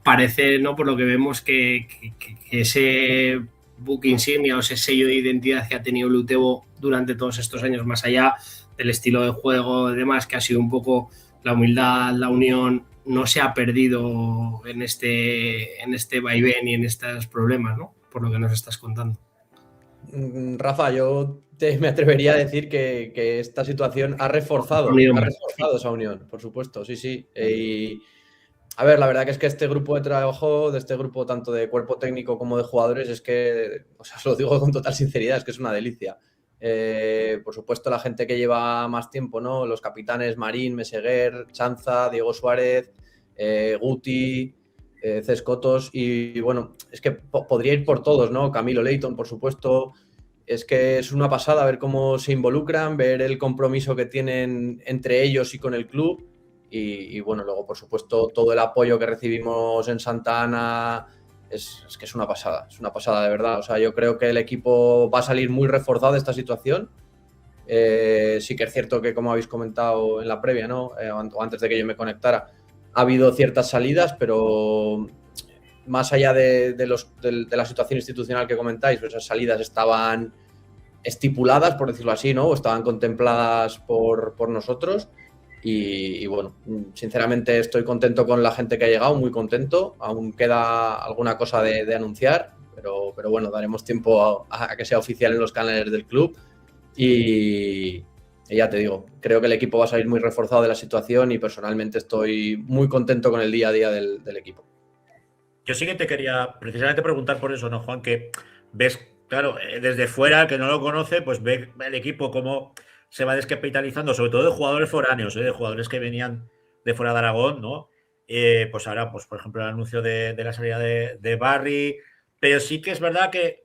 Parece, ¿no? Por lo que vemos que ese book insignia o ese sello de identidad que ha tenido el UTEBO durante todos estos años, más allá del estilo de juego y demás, que ha sido un poco la humildad, la unión, no se ha perdido en este vaivén y en estos problemas, ¿no? Por lo que nos estás contando. Rafa, yo me atrevería a decir que esta situación ha reforzado esa unión, por supuesto, sí. Y a ver, la verdad que es que este grupo de trabajo, de este grupo tanto de cuerpo técnico como de jugadores, es que, o sea, os lo digo con total sinceridad, es que es una delicia. Por supuesto, la gente que lleva más tiempo, ¿no? Los capitanes Marín, Meseguer, Chanza, Diego Suárez, Guti, Cescotos, y bueno, es que podría ir por todos, ¿no? Camilo Leighton, por supuesto. Es que es una pasada ver cómo se involucran, ver el compromiso que tienen entre ellos y con el club. Y bueno, luego, por supuesto, todo el apoyo que recibimos en Santa Ana es que es una pasada de verdad. O sea, yo creo que el equipo va a salir muy reforzado de esta situación. Sí que es cierto que, como habéis comentado en la previa, ¿no? O antes de que yo me conectara, ha habido ciertas salidas, pero más allá de la situación institucional que comentáis, pues esas salidas estaban estipuladas, por decirlo así, ¿no? O estaban contempladas por nosotros. Y bueno, sinceramente estoy contento con la gente que ha llegado, muy contento. Aún queda alguna cosa de anunciar, pero bueno, daremos tiempo a que sea oficial en los canales del club. Y ya te digo, creo que el equipo va a salir muy reforzado de la situación y personalmente estoy muy contento con el día a día del equipo. Yo sí que te quería precisamente preguntar por eso, ¿no, Juan? Que ves, claro, desde fuera, el que no lo conoce, pues ve el equipo como se va descapitalizando, sobre todo de jugadores foráneos, de jugadores que venían de fuera de Aragón, ¿no? Pues ahora, pues por ejemplo, el anuncio de la salida de Barry, pero sí que es verdad que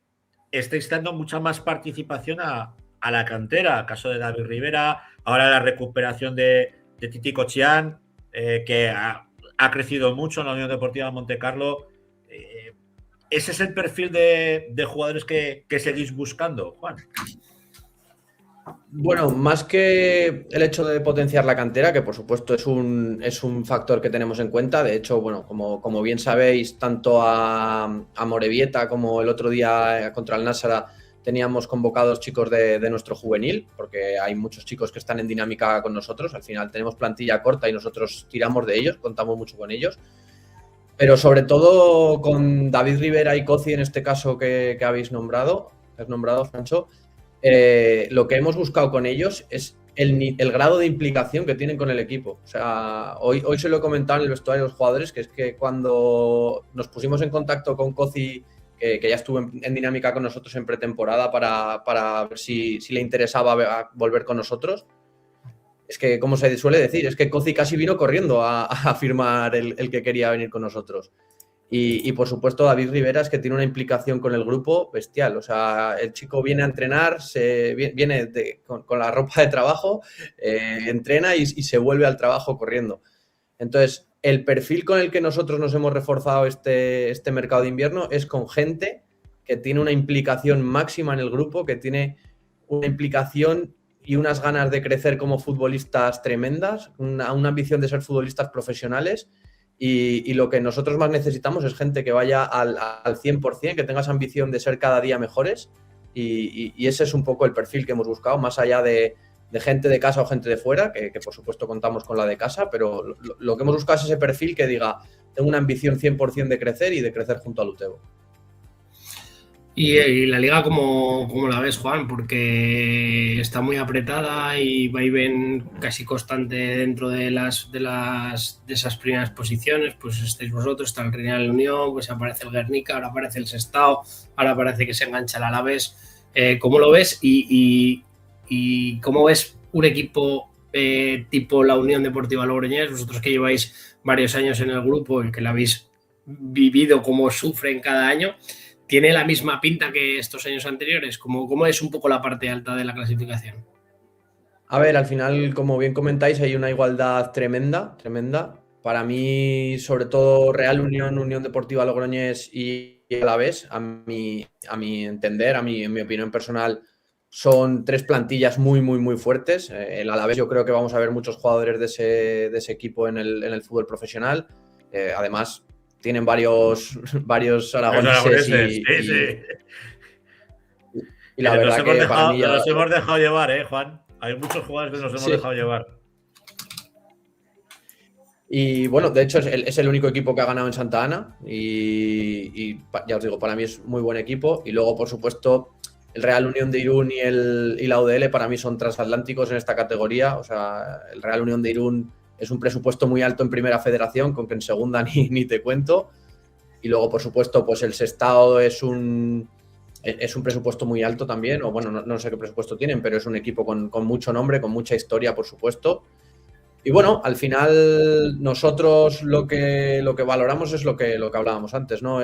estáis dando mucha más participación a la cantera, caso de David Rivera, ahora la recuperación de Titi Cochián, que ha crecido mucho en la Unión Deportiva Montecarlo. ¿Ese es el perfil de jugadores que seguís buscando, Juan? Bueno, más que el hecho de potenciar la cantera, que por supuesto es un factor que tenemos en cuenta. De hecho, bueno, como bien sabéis, tanto a Morevieta como el otro día contra el Nasara teníamos convocados chicos de nuestro juvenil, porque hay muchos chicos que están en dinámica con nosotros. Al final tenemos plantilla corta y nosotros tiramos de ellos, contamos mucho con ellos. Pero sobre todo con David Rivera y Cozi, en este caso que has nombrado, Francho, lo que hemos buscado con ellos es el grado de implicación que tienen con el equipo. O sea, hoy se lo he comentado en el vestuario de los jugadores, que es que cuando nos pusimos en contacto con Cozi, que ya estuvo en dinámica con nosotros en pretemporada para ver si le interesaba volver con nosotros, es que, como se suele decir, es que Cozi casi vino corriendo a firmar el que quería venir con nosotros. Y por supuesto, David Rivera es que tiene una implicación con el grupo bestial. O sea, el chico viene a entrenar, viene con la ropa de trabajo, entrena y se vuelve al trabajo corriendo. Entonces, el perfil con el que nosotros nos hemos reforzado este mercado de invierno es con gente que tiene una implicación máxima en el grupo, que tiene una implicación y unas ganas de crecer como futbolistas tremendas, una ambición de ser futbolistas profesionales. Y lo que nosotros más necesitamos es gente que vaya al 100%, que tenga esa ambición de ser cada día mejores. Y ese es un poco el perfil que hemos buscado, más allá de gente de casa o gente de fuera, que por supuesto contamos con la de casa, pero lo que hemos buscado es ese perfil que diga, tengo una ambición 100% de crecer y de crecer junto al Utebo. Y la liga, ¿cómo la ves, Juan? Porque está muy apretada y vaivén casi constante dentro de esas primeras posiciones. Pues estáis vosotros, está el Real Unión, pues aparece el Guernica, ahora aparece el Sestao, ahora parece que se engancha el Alavés. ¿Cómo lo ves? Y ¿cómo ves un equipo tipo la Unión Deportiva Logroñés? Vosotros que lleváis varios años en el grupo y que la habéis vivido cómo sufren cada año, ¿tiene la misma pinta que estos años anteriores? ¿Cómo es un poco la parte alta de la clasificación? A ver, al final, como bien comentáis, hay una igualdad tremenda. Para mí, sobre todo, Real Unión, Unión Deportiva Logroñés y Alavés, a mi entender, en mi opinión personal, son tres plantillas muy, muy, muy fuertes. El Alavés, yo creo que vamos a ver muchos jugadores de ese equipo en el fútbol profesional. Además, tienen varios aragoneses y la verdad que para mí nos hemos dejado llevar, Juan. Hay muchos jugadores que nos hemos dejado llevar. Y bueno, de hecho es el único equipo que ha ganado en Santa Ana y ya os digo, para mí es muy buen equipo. Y luego, por supuesto, el Real Unión de Irún y la UDL para mí son transatlánticos en esta categoría. O sea, el Real Unión de Irún es un presupuesto muy alto en primera federación, con que en segunda ni te cuento. Y luego, por supuesto, pues el Sestao es un presupuesto muy alto también. O bueno, no sé qué presupuesto tienen, pero es un equipo con mucho nombre, con mucha historia, por supuesto. Y bueno, al final nosotros lo que valoramos es lo que hablábamos antes, ¿no?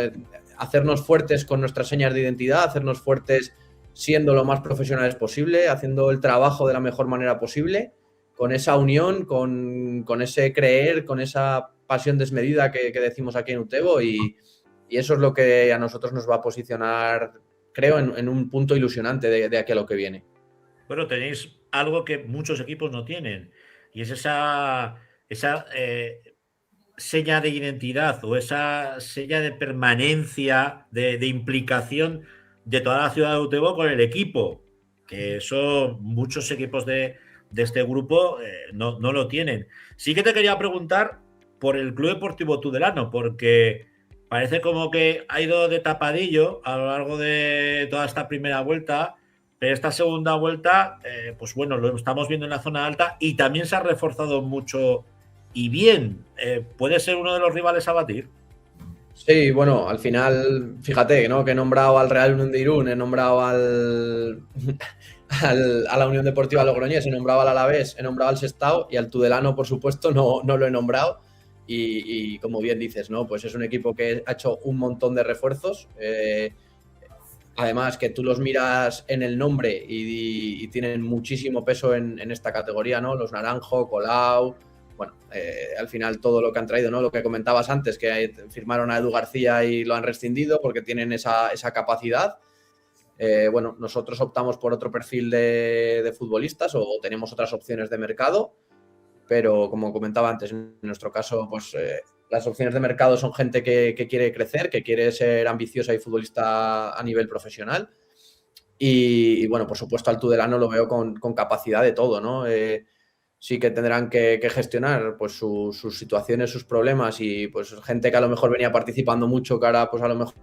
Hacernos fuertes con nuestras señas de identidad, hacernos fuertes siendo lo más profesionales posible, haciendo el trabajo de la mejor manera posible, con esa unión, con ese creer, con esa pasión desmedida que decimos aquí en Utebo, y eso es lo que a nosotros nos va a posicionar, creo, en un punto ilusionante de aquí a lo que viene. Bueno, tenéis algo que muchos equipos no tienen, y es esa seña de identidad o esa seña de permanencia, de implicación de toda la ciudad de Utebo con el equipo, que eso muchos equipos de este grupo no lo tienen. Sí que te quería preguntar por el Club Deportivo Tudelano, porque parece como que ha ido de tapadillo a lo largo de toda esta primera vuelta, pero esta segunda vuelta, pues bueno, lo estamos viendo en la zona alta y también se ha reforzado mucho y bien. ¿Puede ser uno de los rivales a batir? Sí, bueno, al final, fíjate, ¿no? Que he nombrado al Real Unión de Irún, he nombrado a la Unión Deportiva Logroñés, he nombrado al Alavés, he nombrado al Sestao y al Tudelano, por supuesto, no lo he nombrado. Y como bien dices, ¿no? Pues es un equipo que ha hecho un montón de refuerzos. Además, que tú los miras en el nombre y tienen muchísimo peso en esta categoría, ¿no? Los Naranjo, Colau. Bueno, al final todo lo que han traído, ¿no? Lo que comentabas antes, que firmaron a Edu García y lo han rescindido porque tienen esa capacidad. Bueno, nosotros optamos por otro perfil de futbolistas o tenemos otras opciones de mercado, pero como comentaba antes, en nuestro caso, pues las opciones de mercado son gente que quiere crecer, que quiere ser ambiciosa y futbolista a nivel profesional. Y bueno, por supuesto al Tudelano lo veo con capacidad de todo, ¿no? Sí que tendrán que gestionar pues sus situaciones, sus problemas y pues gente que a lo mejor venía participando mucho, que ahora pues a lo mejor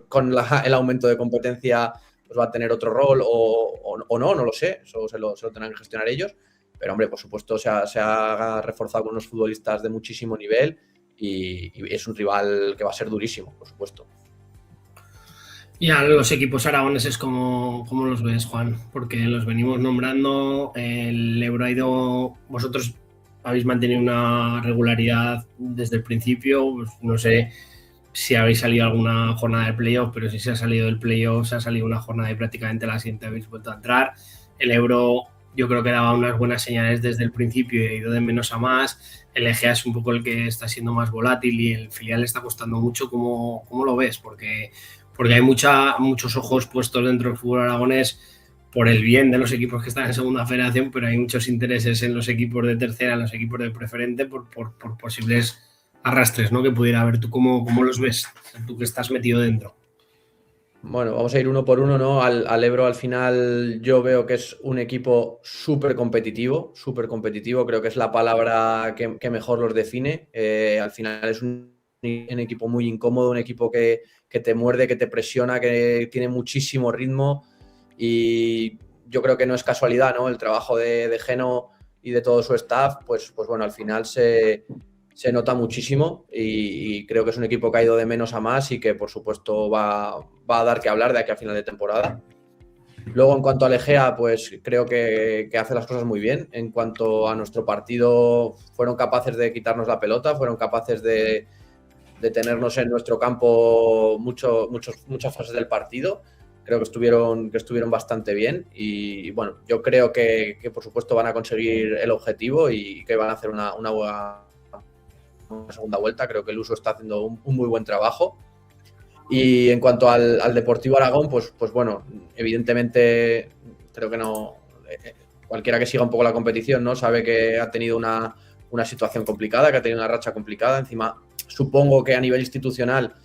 con el aumento de competencia pues va a tener otro rol o no lo sé, eso se lo tendrán que gestionar ellos. Pero hombre, por supuesto se ha reforzado con unos futbolistas de muchísimo nivel y es un rival que va a ser durísimo, por supuesto. Y a los equipos aragoneses, ¿cómo los ves, Juan? Porque los venimos nombrando, el Ebro ha ido... Vosotros habéis mantenido una regularidad desde el principio, pues no sé si habéis salido alguna jornada de playoff, pero si se ha salido del playoff, se ha salido una jornada y prácticamente la siguiente habéis vuelto a entrar. El Ebro yo creo que daba unas buenas señales desde el principio y ha ido de menos a más. El Egea es un poco el que está siendo más volátil y el filial está costando mucho. ¿Cómo lo ves? Porque hay muchos ojos puestos dentro del fútbol aragonés por el bien de los equipos que están en segunda federación, pero hay muchos intereses en los equipos de tercera, en los equipos de preferente, por posibles arrastres, ¿no? Que pudiera haber. ¿Tú cómo los ves? Tú que estás metido dentro. Bueno, vamos a ir uno por uno, ¿no? Al Ebro al final yo veo que es un equipo súper competitivo, creo que es la palabra que mejor los define. Al final es un equipo muy incómodo, un equipo que te muerde, que te presiona, que tiene muchísimo ritmo y yo creo que no es casualidad, ¿no? El trabajo de Geno y de todo su staff, pues bueno, al final se nota muchísimo y creo que es un equipo que ha ido de menos a más y que por supuesto va a dar que hablar de aquí a final de temporada. Luego en cuanto al Egea, pues creo que hace las cosas muy bien. En cuanto a nuestro partido, fueron capaces de quitarnos la pelota, fueron capaces de tenernos en nuestro campo muchas fases del partido. Creo que estuvieron bastante bien y bueno, yo creo que por supuesto van a conseguir el objetivo y que van a hacer una buena segunda vuelta. Creo que el Uso está haciendo un muy buen trabajo. Y en cuanto al Deportivo Aragón, pues bueno, evidentemente creo que no, cualquiera que siga un poco la competición, ¿no? Sabe que ha tenido una situación complicada, que ha tenido una racha complicada. Encima, supongo que a nivel institucional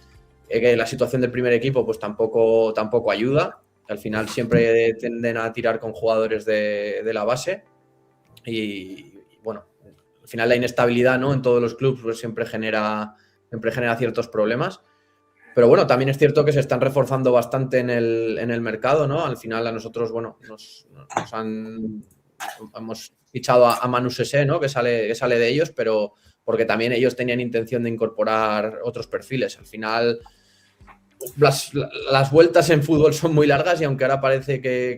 que la situación del primer equipo pues tampoco ayuda. Al final siempre tienden a tirar con jugadores de la base y bueno, al final la inestabilidad, ¿no? En todos los clubes pues siempre genera ciertos problemas. Pero bueno, también es cierto que se están reforzando bastante en el mercado, ¿no? Al final a nosotros, bueno, hemos fichado a Manu Sese, ¿no? Que sale de ellos, pero porque también ellos tenían intención de incorporar otros perfiles. Al final las vueltas en fútbol son muy largas y aunque ahora parece que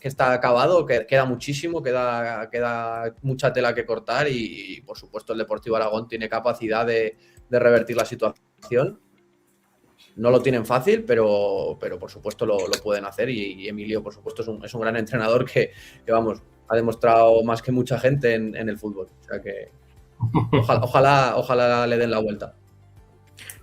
está acabado, que queda muchísimo, queda mucha tela que cortar y por supuesto el Deportivo Aragón tiene capacidad de revertir la situación. No lo tienen fácil, pero por supuesto lo pueden hacer y Emilio, por supuesto, es un gran entrenador que vamos, ha demostrado más que mucha gente en el fútbol. O sea que ojalá le den la vuelta.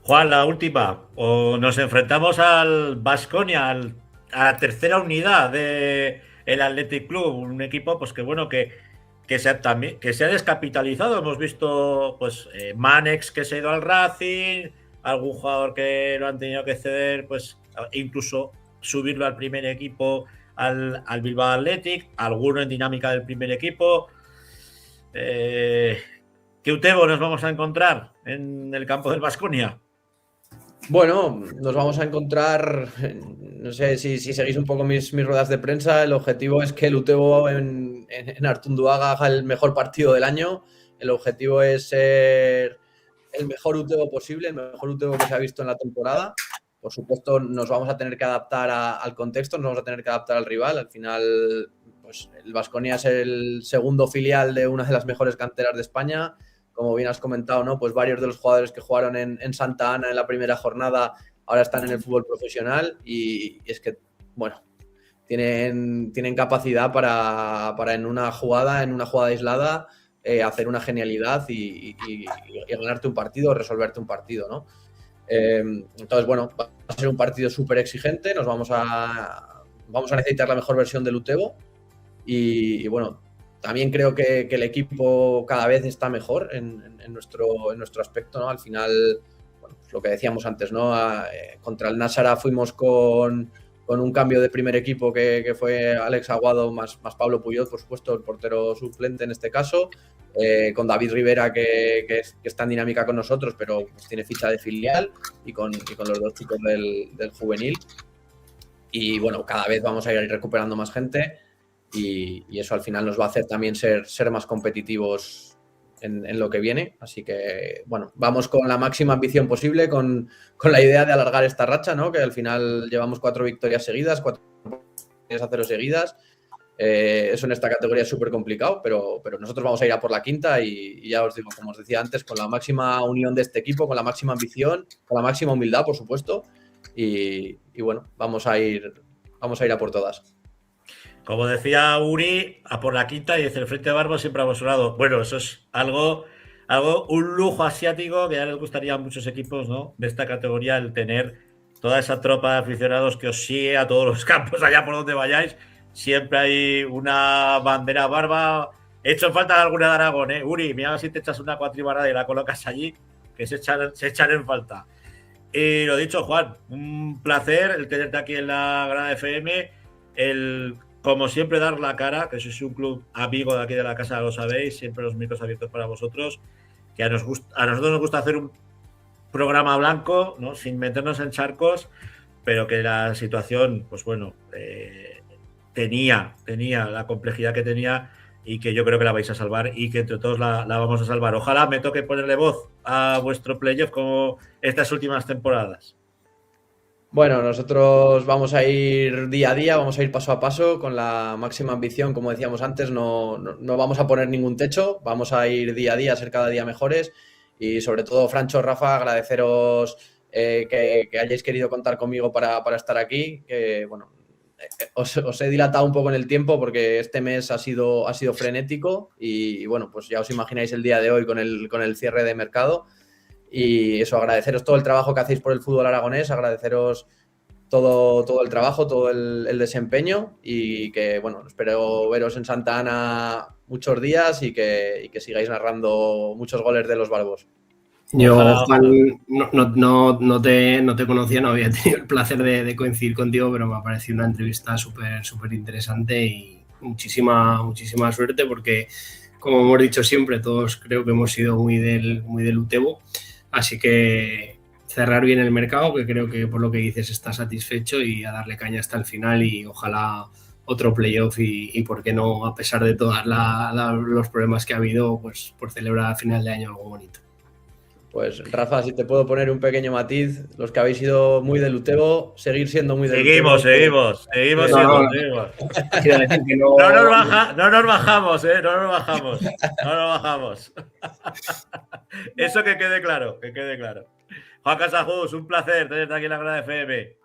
Juan, la última. Nos enfrentamos al Baskonia, a la tercera unidad del Athletic Club, un equipo pues que bueno que se ha descapitalizado. Hemos visto pues Manex que se ha ido al Racing, algún jugador que lo han tenido que ceder, pues incluso subirlo al primer equipo al Bilbao Athletic, alguno en dinámica del primer equipo. ¿Qué Utebo nos vamos a encontrar en el campo del Baskonia? Bueno, nos vamos a encontrar, no sé si seguís un poco mis ruedas de prensa, el objetivo es que el Utebo en Artunduaga haga el mejor partido del año, el objetivo es ser el mejor Utebo posible, el mejor Utebo que se ha visto en la temporada. Por supuesto, nos vamos a tener que adaptar al contexto, nos vamos a tener que adaptar al rival. Al final, pues el Baskonia es el segundo filial de una de las mejores canteras de España. Como bien has comentado, ¿no? Pues varios de los jugadores que jugaron en Santa Ana en la primera jornada ahora están en el fútbol profesional y es que, bueno, tienen capacidad para en una jugada aislada, hacer una genialidad y ganarte un partido o resolverte un partido, ¿no? Entonces, bueno, va a ser un partido súper exigente, vamos a necesitar la mejor versión del Utebo y bueno, también creo que el equipo cada vez está mejor en nuestro aspecto, ¿no? Al final, bueno, pues lo que decíamos antes, ¿no? Contra el Nássara fuimos con un cambio de primer equipo que fue Alex Aguado más Pablo Puyol, por supuesto, el portero suplente en este caso, con David Rivera que está en dinámica con nosotros, pero pues tiene ficha de filial y con los dos chicos del juvenil. Y bueno, cada vez vamos a ir recuperando más gente y eso al final nos va a hacer también ser más competitivos en lo que viene. Así que, bueno, vamos con la máxima ambición posible, con la idea de alargar esta racha, ¿no? Que al final llevamos 4 victorias seguidas, 4-0 seguidas. Eso en esta categoría es súper complicado, pero nosotros vamos a ir a por la quinta y ya os digo, como os decía antes, con la máxima unión de este equipo, con la máxima ambición, con la máxima humildad, por supuesto. Y bueno, vamos a ir a por todas. Como decía Uri, a por la quinta y desde el frente de Barbo siempre a vuestro lado. Bueno, eso es un lujo asiático que ya les gustaría a muchos equipos, ¿no? De esta categoría, el tener toda esa tropa de aficionados que os sigue a todos los campos allá por donde vayáis. Siempre hay una bandera barba. He hecho falta alguna de Aragón, ¿eh? Uri, mira si te echas una cuatribarada y la colocas allí, que se echan en falta. Y lo dicho, Juan, un placer el tenerte aquí en la Grada FM. Como siempre, dar la cara, que sois un club amigo de aquí de la casa, lo sabéis, siempre los micros abiertos para vosotros, que a nosotros nos gusta hacer un programa blanco, ¿no? Sin meternos en charcos, pero que la situación, pues bueno, tenía la complejidad que tenía y que yo creo que la vais a salvar y que entre todos la vamos a salvar. Ojalá me toque ponerle voz a vuestro playoff como estas últimas temporadas. Bueno, nosotros vamos a ir día a día, vamos a ir paso a paso con la máxima ambición, como decíamos antes, no vamos a poner ningún techo, vamos a ir día a día, a ser cada día mejores y sobre todo, Francho, Rafa, agradeceros que hayáis querido contar conmigo para estar aquí, que bueno, os he dilatado un poco en el tiempo porque este mes ha sido frenético y bueno, pues ya os imagináis el día de hoy con el cierre de mercado. Y eso, agradeceros todo el trabajo que hacéis por el fútbol aragonés, agradeceros todo el trabajo, todo el desempeño y que, bueno, espero veros en Santa Ana muchos días y que sigáis narrando muchos goles de los barbos. Yo, Juan, no te conocía, no había tenido el placer de coincidir contigo, pero me ha parecido una entrevista súper interesante y muchísima suerte porque, como hemos dicho siempre, todos creo que hemos sido muy del Utebo. Así que cerrar bien el mercado, que creo que por lo que dices está satisfecho y a darle caña hasta el final y ojalá otro playoff y por qué no, a pesar de todos los problemas que ha habido, pues por celebrar a final de año algo bonito. Pues Rafa, si te puedo poner un pequeño matiz, los que habéis sido muy del Utebo, seguir siendo muy del Utebo. Seguimos. No nos bajamos, no nos bajamos. Eso que quede claro. Juan Casajus, un placer tenerte aquí en la Grada FM.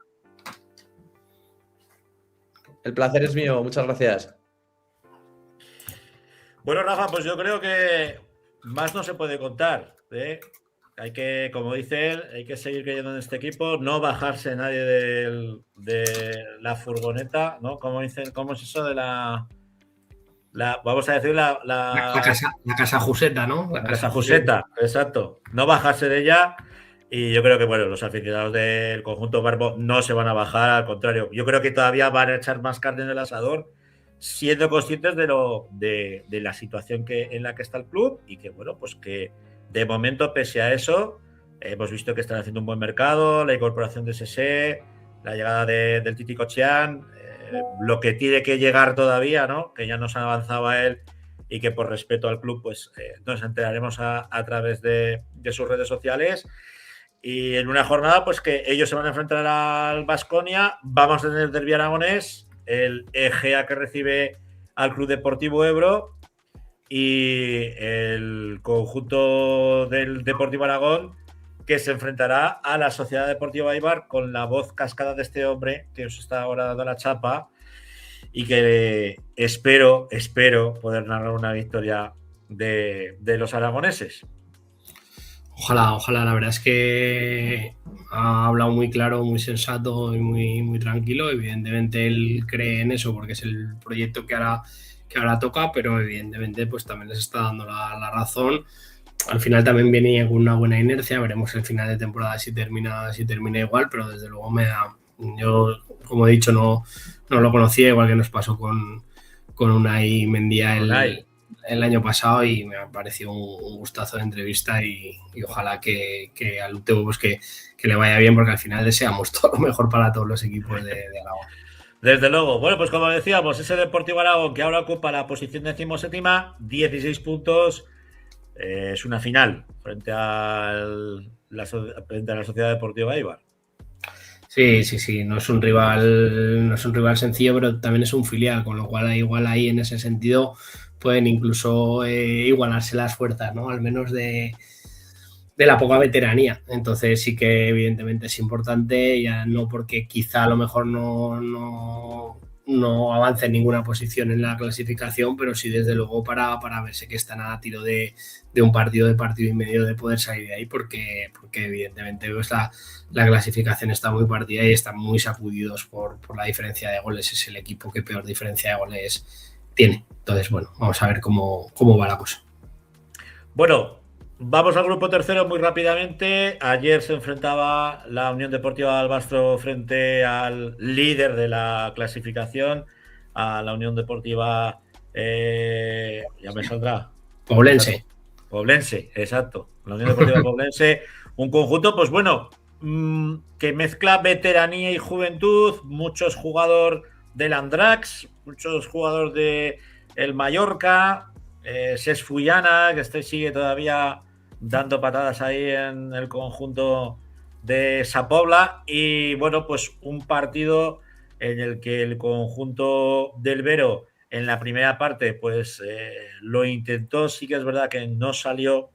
El placer es mío, muchas gracias. Bueno, Rafa, pues yo creo que más no se puede contar, ¿eh? Hay que, como dice él, hay que seguir creyendo en este equipo, no bajarse nadie de la furgoneta, ¿no? Como dicen, ¿cómo es eso de vamos a decir la casa Juseta, ¿no? La casa Juseta, exacto. No bajarse de ella y yo creo que, bueno, los aficionados del conjunto Barbo no se van a bajar, al contrario. Yo creo que todavía van a echar más carne en el asador, siendo conscientes de la situación en la que está el club y que, bueno, pues que de momento, pese a eso, hemos visto que están haciendo un buen mercado, la incorporación de Sese, la llegada del Titi Kochian, lo que tiene que llegar todavía, ¿no? Que ya nos avanzaba él y que por respeto al club pues nos enteraremos a través de sus redes sociales. Y en una jornada pues que ellos se van a enfrentar al Baskonia, vamos a tener el derbi aragonés, el Egea que recibe al Club Deportivo Ebro y el conjunto del Deportivo Aragón que se enfrentará a la Sociedad Deportiva Eibar con la voz cascada de este hombre que os está ahora dando la chapa y que espero poder narrar una victoria de los aragoneses. Ojalá, la verdad es que ha hablado muy claro, muy sensato y muy tranquilo. Evidentemente él cree en eso porque es el proyecto que ahora toca, pero evidentemente pues también les está dando la razón. Al final también viene con una buena inercia, veremos el final de temporada si termina igual, pero desde luego yo, como he dicho, no lo conocía, igual que nos pasó con Unai Mendía el año pasado, y me ha parecido un gustazo de entrevista y ojalá que al UTV pues que le vaya bien, porque al final deseamos todo lo mejor para todos los equipos de Aragón. Desde luego. Bueno, pues como decíamos, ese Deportivo Aragón que ahora ocupa la posición 17ª, 16 puntos, es una final frente a la Sociedad Deportiva Eibar. Sí, no es un rival sencillo, pero también es un filial, con lo cual igual ahí en ese sentido pueden incluso igualarse las fuerzas, ¿no? Al menos de la poca veteranía. Entonces sí que evidentemente es importante, ya no porque quizá a lo mejor no avance en ninguna posición en la clasificación, pero sí desde luego para verse que están a tiro de un partido y medio de poder salir de ahí, porque evidentemente pues la clasificación está muy partida y están muy sacudidos por la diferencia de goles. Es el equipo que peor diferencia de goles tiene. Entonces, bueno, vamos a ver cómo va la cosa. Bueno, vamos al grupo tercero muy rápidamente. Ayer se enfrentaba la Unión Deportiva Albastro frente al líder de la clasificación, a la Unión Deportiva, ya me saldrá. Poblense, exacto. La Unión Deportiva Poblense, un conjunto, pues bueno, que mezcla veteranía y juventud, muchos jugadores del Andrax, muchos jugadores de el Mallorca, Cesc Fuyana, que sigue todavía dando patadas ahí en el conjunto de Sa Pobla, y bueno, pues un partido en el que el conjunto del Vero en la primera parte pues lo intentó, sí que es verdad que no salió,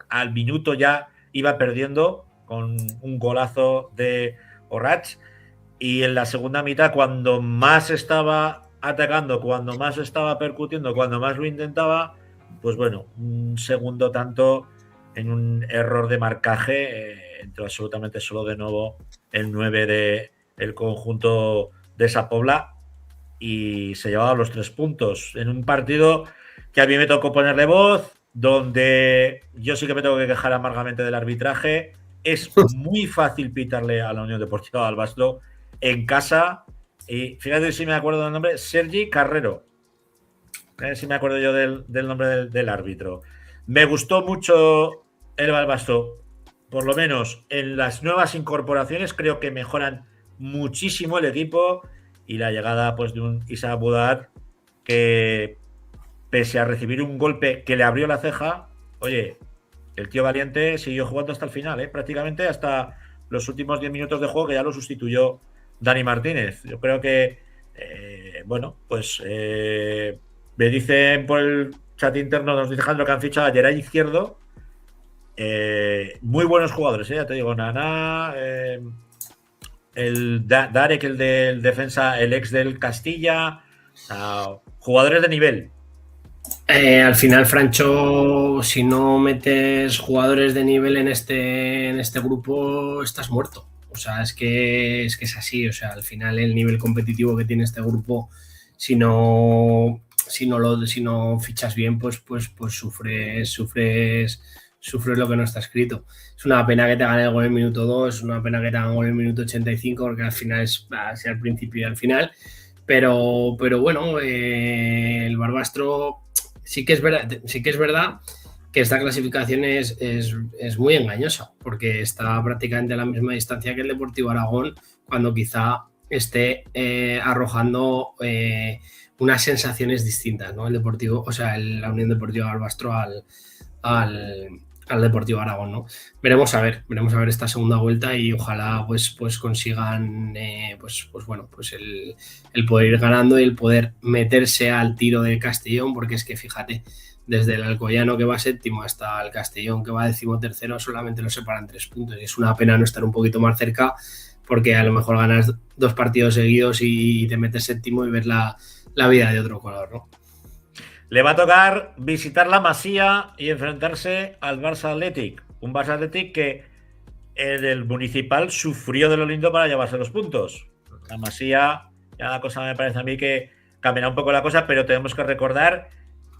al minuto ya iba perdiendo con un golazo de Orach, y en la segunda mitad, cuando más estaba atacando, cuando más estaba percutiendo, cuando más lo intentaba, pues bueno, un segundo tanto en un error de marcaje, entró absolutamente solo de nuevo el 9 del conjunto de Sa Pobla y se llevaba los 3 puntos en un partido que a mí me tocó ponerle voz, donde yo sí que me tengo que quejar amargamente del arbitraje. Es muy fácil pitarle a la Unión Deportiva Albastro en casa, y fíjate si me acuerdo del nombre, Sergi Carrero. Si me acuerdo yo del nombre del árbitro. Me gustó mucho el Albastro, por lo menos en las nuevas incorporaciones, creo que mejoran muchísimo el equipo, y la llegada pues de un Isa Budad que, pese a recibir un golpe que le abrió la ceja, oye, el tío valiente siguió jugando hasta el final, prácticamente hasta los últimos 10 minutos de juego, que ya lo sustituyó Dani Martínez. Yo creo que, bueno, pues me dicen por el chat interno, nos dice Jandro que han fichado a Geray Izquierdo. Muy buenos jugadores, ya te digo, Nana, el Darek, el del defensa, el ex del Castilla, jugadores de nivel. Al final, Francho, si no metes jugadores de nivel en este grupo, estás muerto. O sea, es que es así. O sea, al final el nivel competitivo que tiene este grupo, si no fichas bien, pues sufres lo que no está escrito. Es una pena que te hagan el gol en el minuto 2, es una pena que te hagan el gol en el minuto 85, porque al final es hacia el principio y al final. Pero bueno, el Barbastro sí que es verdad que esta clasificación es muy engañosa, porque está prácticamente a la misma distancia que el Deportivo Aragón, cuando quizá esté arrojando unas sensaciones distintas, ¿no? El Deportivo, o sea, la Unión Deportiva Barbastro al Deportivo Aragón, ¿no? Veremos a ver esta segunda vuelta y ojalá pues consigan pues el poder ir ganando y el poder meterse al tiro de Castellón, porque es que fíjate, desde el Alcoyano, que va séptimo, hasta el Castellón, que va 13º, solamente lo separan 3 puntos. Y es una pena no estar un poquito más cerca, porque a lo mejor ganas 2 partidos seguidos y te metes séptimo y ves la vida de otro color, ¿no? Le va a tocar visitar la Masía y enfrentarse al Barça Athletic. Un Barça Athletic que en el Municipal sufrió de lo lindo para llevarse los puntos. La Masía, ya la cosa me parece a mí que cambiará un poco la cosa, pero tenemos que recordar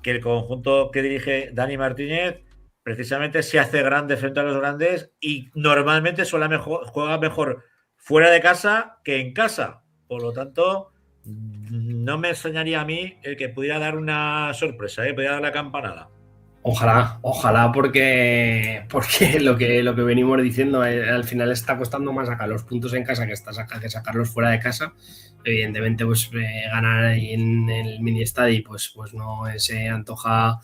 que el conjunto que dirige Dani Martínez precisamente se hace grande frente a los grandes y normalmente juega mejor fuera de casa que en casa. Por lo tanto, no me extrañaría a mí el que pudiera dar una sorpresa, pudiera dar la campanada. Ojalá, porque lo que venimos diciendo, al final está costando más sacar los puntos en casa que sacarlos fuera de casa. Evidentemente, pues ganar ahí en el mini estadio pues no se antoja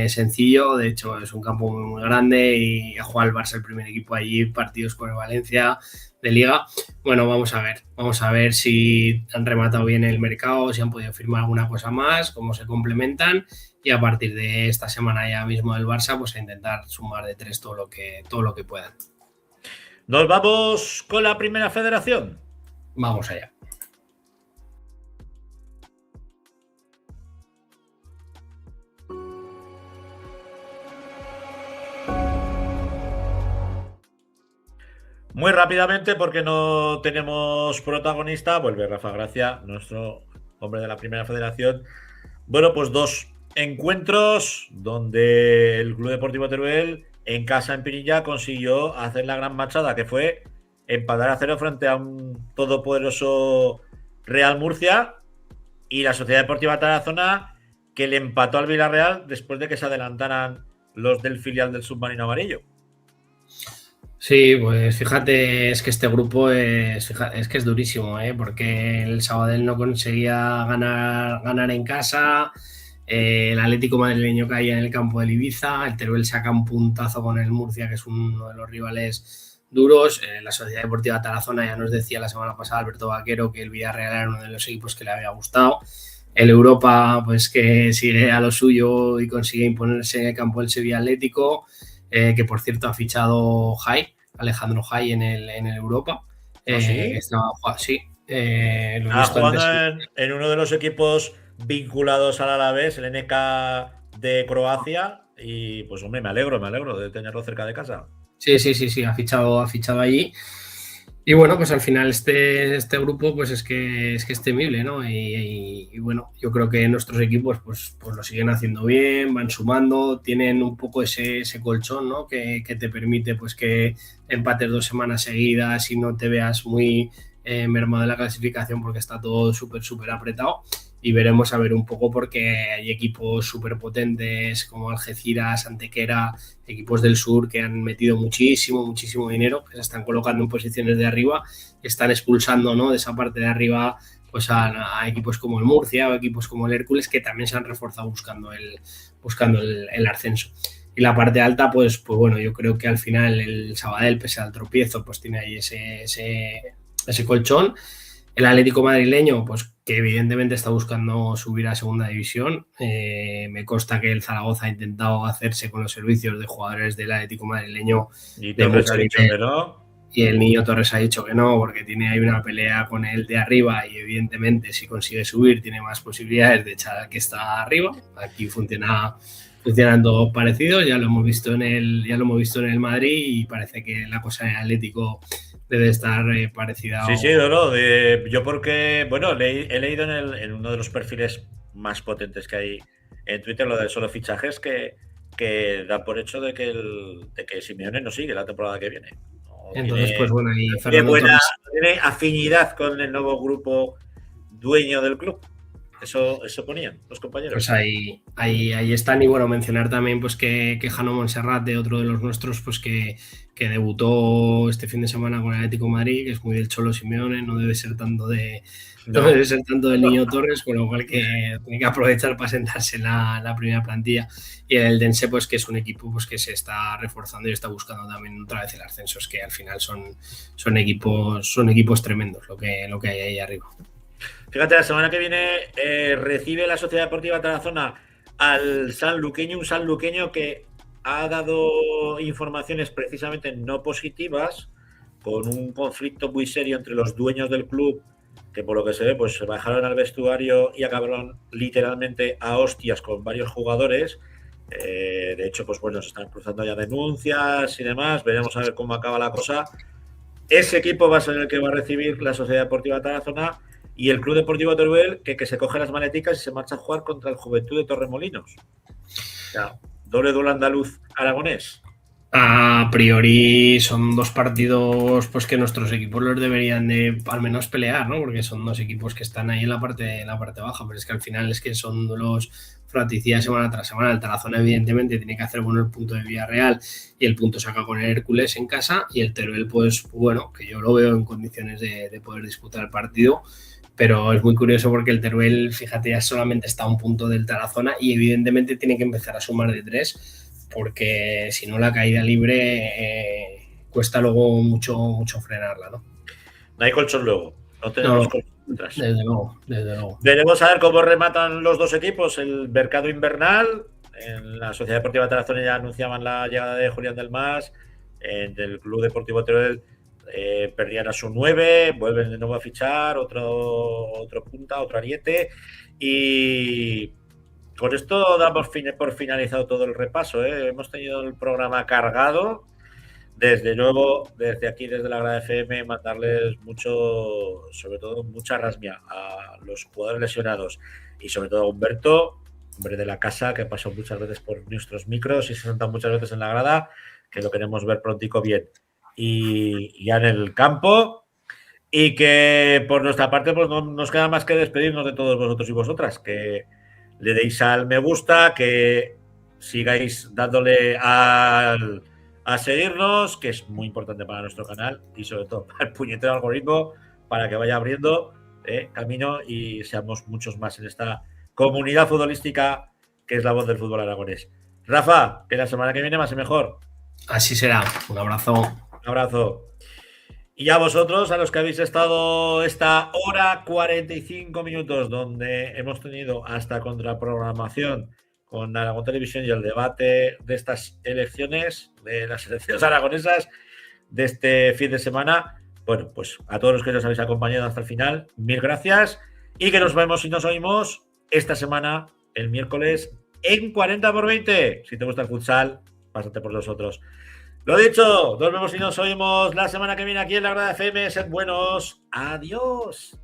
sencillo. De hecho, es un campo muy grande y ha jugado el Barça el primer equipo allí, partidos con el Valencia de Liga. Bueno, vamos a ver si han rematado bien el mercado, si han podido firmar alguna cosa más, cómo se complementan, y a partir de esta semana ya mismo del Barça, pues a intentar sumar de 3 todo lo que puedan. ¿Nos vamos con la Primera Federación? Vamos allá. Muy rápidamente, porque no tenemos protagonista, vuelve Rafa Gracia, nuestro hombre de la Primera Federación. Bueno, pues 2 encuentros donde el Club Deportivo Teruel, en casa en Pinilla, consiguió hacer la gran machada, que fue empatar a 0 frente a un todopoderoso Real Murcia, y la Sociedad Deportiva Tarazona, que le empató al Villarreal después de que se adelantaran los del filial del Submarino Amarillo. Sí, pues fíjate, es que este grupo es durísimo, porque el Sabadell no conseguía ganar en casa, el Atlético madrileño caía en el campo del Ibiza, el Teruel saca un puntazo con el Murcia, que es uno de los rivales duros, la Sociedad Deportiva Tarazona, ya nos decía la semana pasada Alberto Vaquero que el Villarreal era uno de los equipos que le había gustado, el Europa pues que sigue a lo suyo y consigue imponerse en el campo del Sevilla Atlético, que por cierto ha fichado Alejandro Jai en el Europa. ¿Sí? Jugando en uno de los equipos vinculados al Alavés, el NK de Croacia, y pues hombre, me alegro de tenerlo cerca de casa. Sí, ha fichado allí. Y bueno, pues al final este grupo pues es que es temible, ¿no? Y bueno, yo creo que nuestros equipos pues lo siguen haciendo bien, van sumando, tienen un poco ese colchón, ¿no? Que te permite pues que empates 2 semanas seguidas y no te veas muy mermado de la clasificación, porque está todo súper apretado. Y veremos a ver un poco, porque hay equipos súper potentes como Algeciras, Antequera, equipos del sur que han metido muchísimo dinero, que se están colocando en posiciones de arriba, están expulsando, ¿no?, de esa parte de arriba pues a equipos como el Murcia o equipos como el Hércules, que también se han reforzado buscando el ascenso. Y la parte alta, pues bueno, yo creo que al final el Sabadell, pese al tropiezo, pues tiene ahí ese colchón. El Atlético madrileño, pues que evidentemente está buscando subir a segunda división. Me consta que el Zaragoza ha intentado hacerse con los servicios de jugadores del Atlético madrileño. Y Torres ha dicho que no. Y el Niño Torres ha dicho que no, porque tiene ahí una pelea con el de arriba y evidentemente si consigue subir tiene más posibilidades de echar al que está arriba. Aquí funcionan todos parecidos, ya lo hemos visto en el Madrid, y parece que la cosa en el Atlético debe estar parecida. Sí, yo porque, bueno, he leído en uno de los perfiles más potentes que hay en Twitter, lo de solo fichajes, que da por hecho de que Simeone no sigue la temporada que viene. Entonces, pues bueno, y tiene afinidad con el nuevo grupo dueño del club. Eso ponían los compañeros. Pues ahí están. Y bueno, mencionar también pues que Jano Montserrat, otro de los nuestros, pues que debutó este fin de semana con el Atlético de Madrid, que es muy del Cholo Simeone, no debe ser tanto del Niño Torres, con lo cual que tiene que aprovechar para sentarse en la primera plantilla. Y el Eldense, pues que es un equipo pues que se está reforzando y está buscando también otra vez el ascenso, es que al final son equipos tremendos lo que hay ahí arriba. Fíjate, la semana que viene recibe la Sociedad Deportiva Tarazona al sanluqueño, un sanluqueño que ha dado informaciones precisamente no positivas, con un conflicto muy serio entre los dueños del club, que por lo que se ve, pues se bajaron al vestuario y acabaron literalmente a hostias con varios jugadores. De hecho, pues bueno, se están cruzando ya denuncias y demás. Veremos a ver cómo acaba la cosa. Ese equipo va a ser el que va a recibir la Sociedad Deportiva Tarazona. Y el Club Deportivo Teruel, que se coge las maleticas y se marcha a jugar contra el Juventud de Torremolinos. O sea, doble duelo andaluz aragonés. A priori son dos partidos pues que nuestros equipos los deberían de al menos pelear, ¿no? Porque son dos equipos que están ahí en la parte baja, pero es que al final es que son duelos fratricidas semana tras semana. El Tarazona evidentemente tiene que hacer bueno el punto de Villarreal y el punto saca con el Hércules en casa, y el Teruel pues bueno, que yo lo veo en condiciones de poder disputar el partido. Pero es muy curioso porque el Teruel, fíjate, ya solamente está a un punto del Tarazona y evidentemente tiene que empezar a sumar de 3, porque si no la caída libre cuesta luego mucho frenarla, ¿no? No hay colchón luego, no tenemos colchón detrás. Desde luego. Veremos a ver cómo rematan los dos equipos el mercado invernal. En la Sociedad Deportiva Tarazona ya anunciaban la llegada de Julián del Mas, del Club Deportivo Teruel. Perdían a su 9, vuelven de nuevo a fichar otro punta, otro ariete, y con esto damos por finalizado todo el repaso. Hemos tenido el programa cargado. Desde luego, desde aquí, desde la Grada FM, mandarles sobre todo mucha rasmia a los jugadores lesionados y sobre todo a Humberto, hombre de la casa, que pasó muchas veces por nuestros micros y se senta muchas veces en la grada, que lo queremos ver prontico bien y ya en el campo, y que por nuestra parte pues no nos queda más que despedirnos de todos vosotros y vosotras, que le deis al me gusta, que sigáis dándole a seguirnos, que es muy importante para nuestro canal y sobre todo para el puñetero algoritmo, para que vaya abriendo camino y seamos muchos más en esta comunidad futbolística que es la voz del fútbol aragonés. Rafa, que la semana que viene más y mejor. Así será. Un abrazo. Un abrazo. Y a vosotros, a los que habéis estado esta hora 45 minutos, donde hemos tenido hasta contraprogramación con Aragón Televisión y el debate de estas elecciones, de las elecciones aragonesas de este fin de semana. Bueno, pues a todos los que nos habéis acompañado hasta el final, mil gracias, y que nos vemos y nos oímos esta semana, el miércoles, en 40x20. Si te gusta el futsal, pásate por nosotros. Lo dicho, nos vemos y nos oímos la semana que viene aquí en la Grada FM. Sed buenos. Adiós.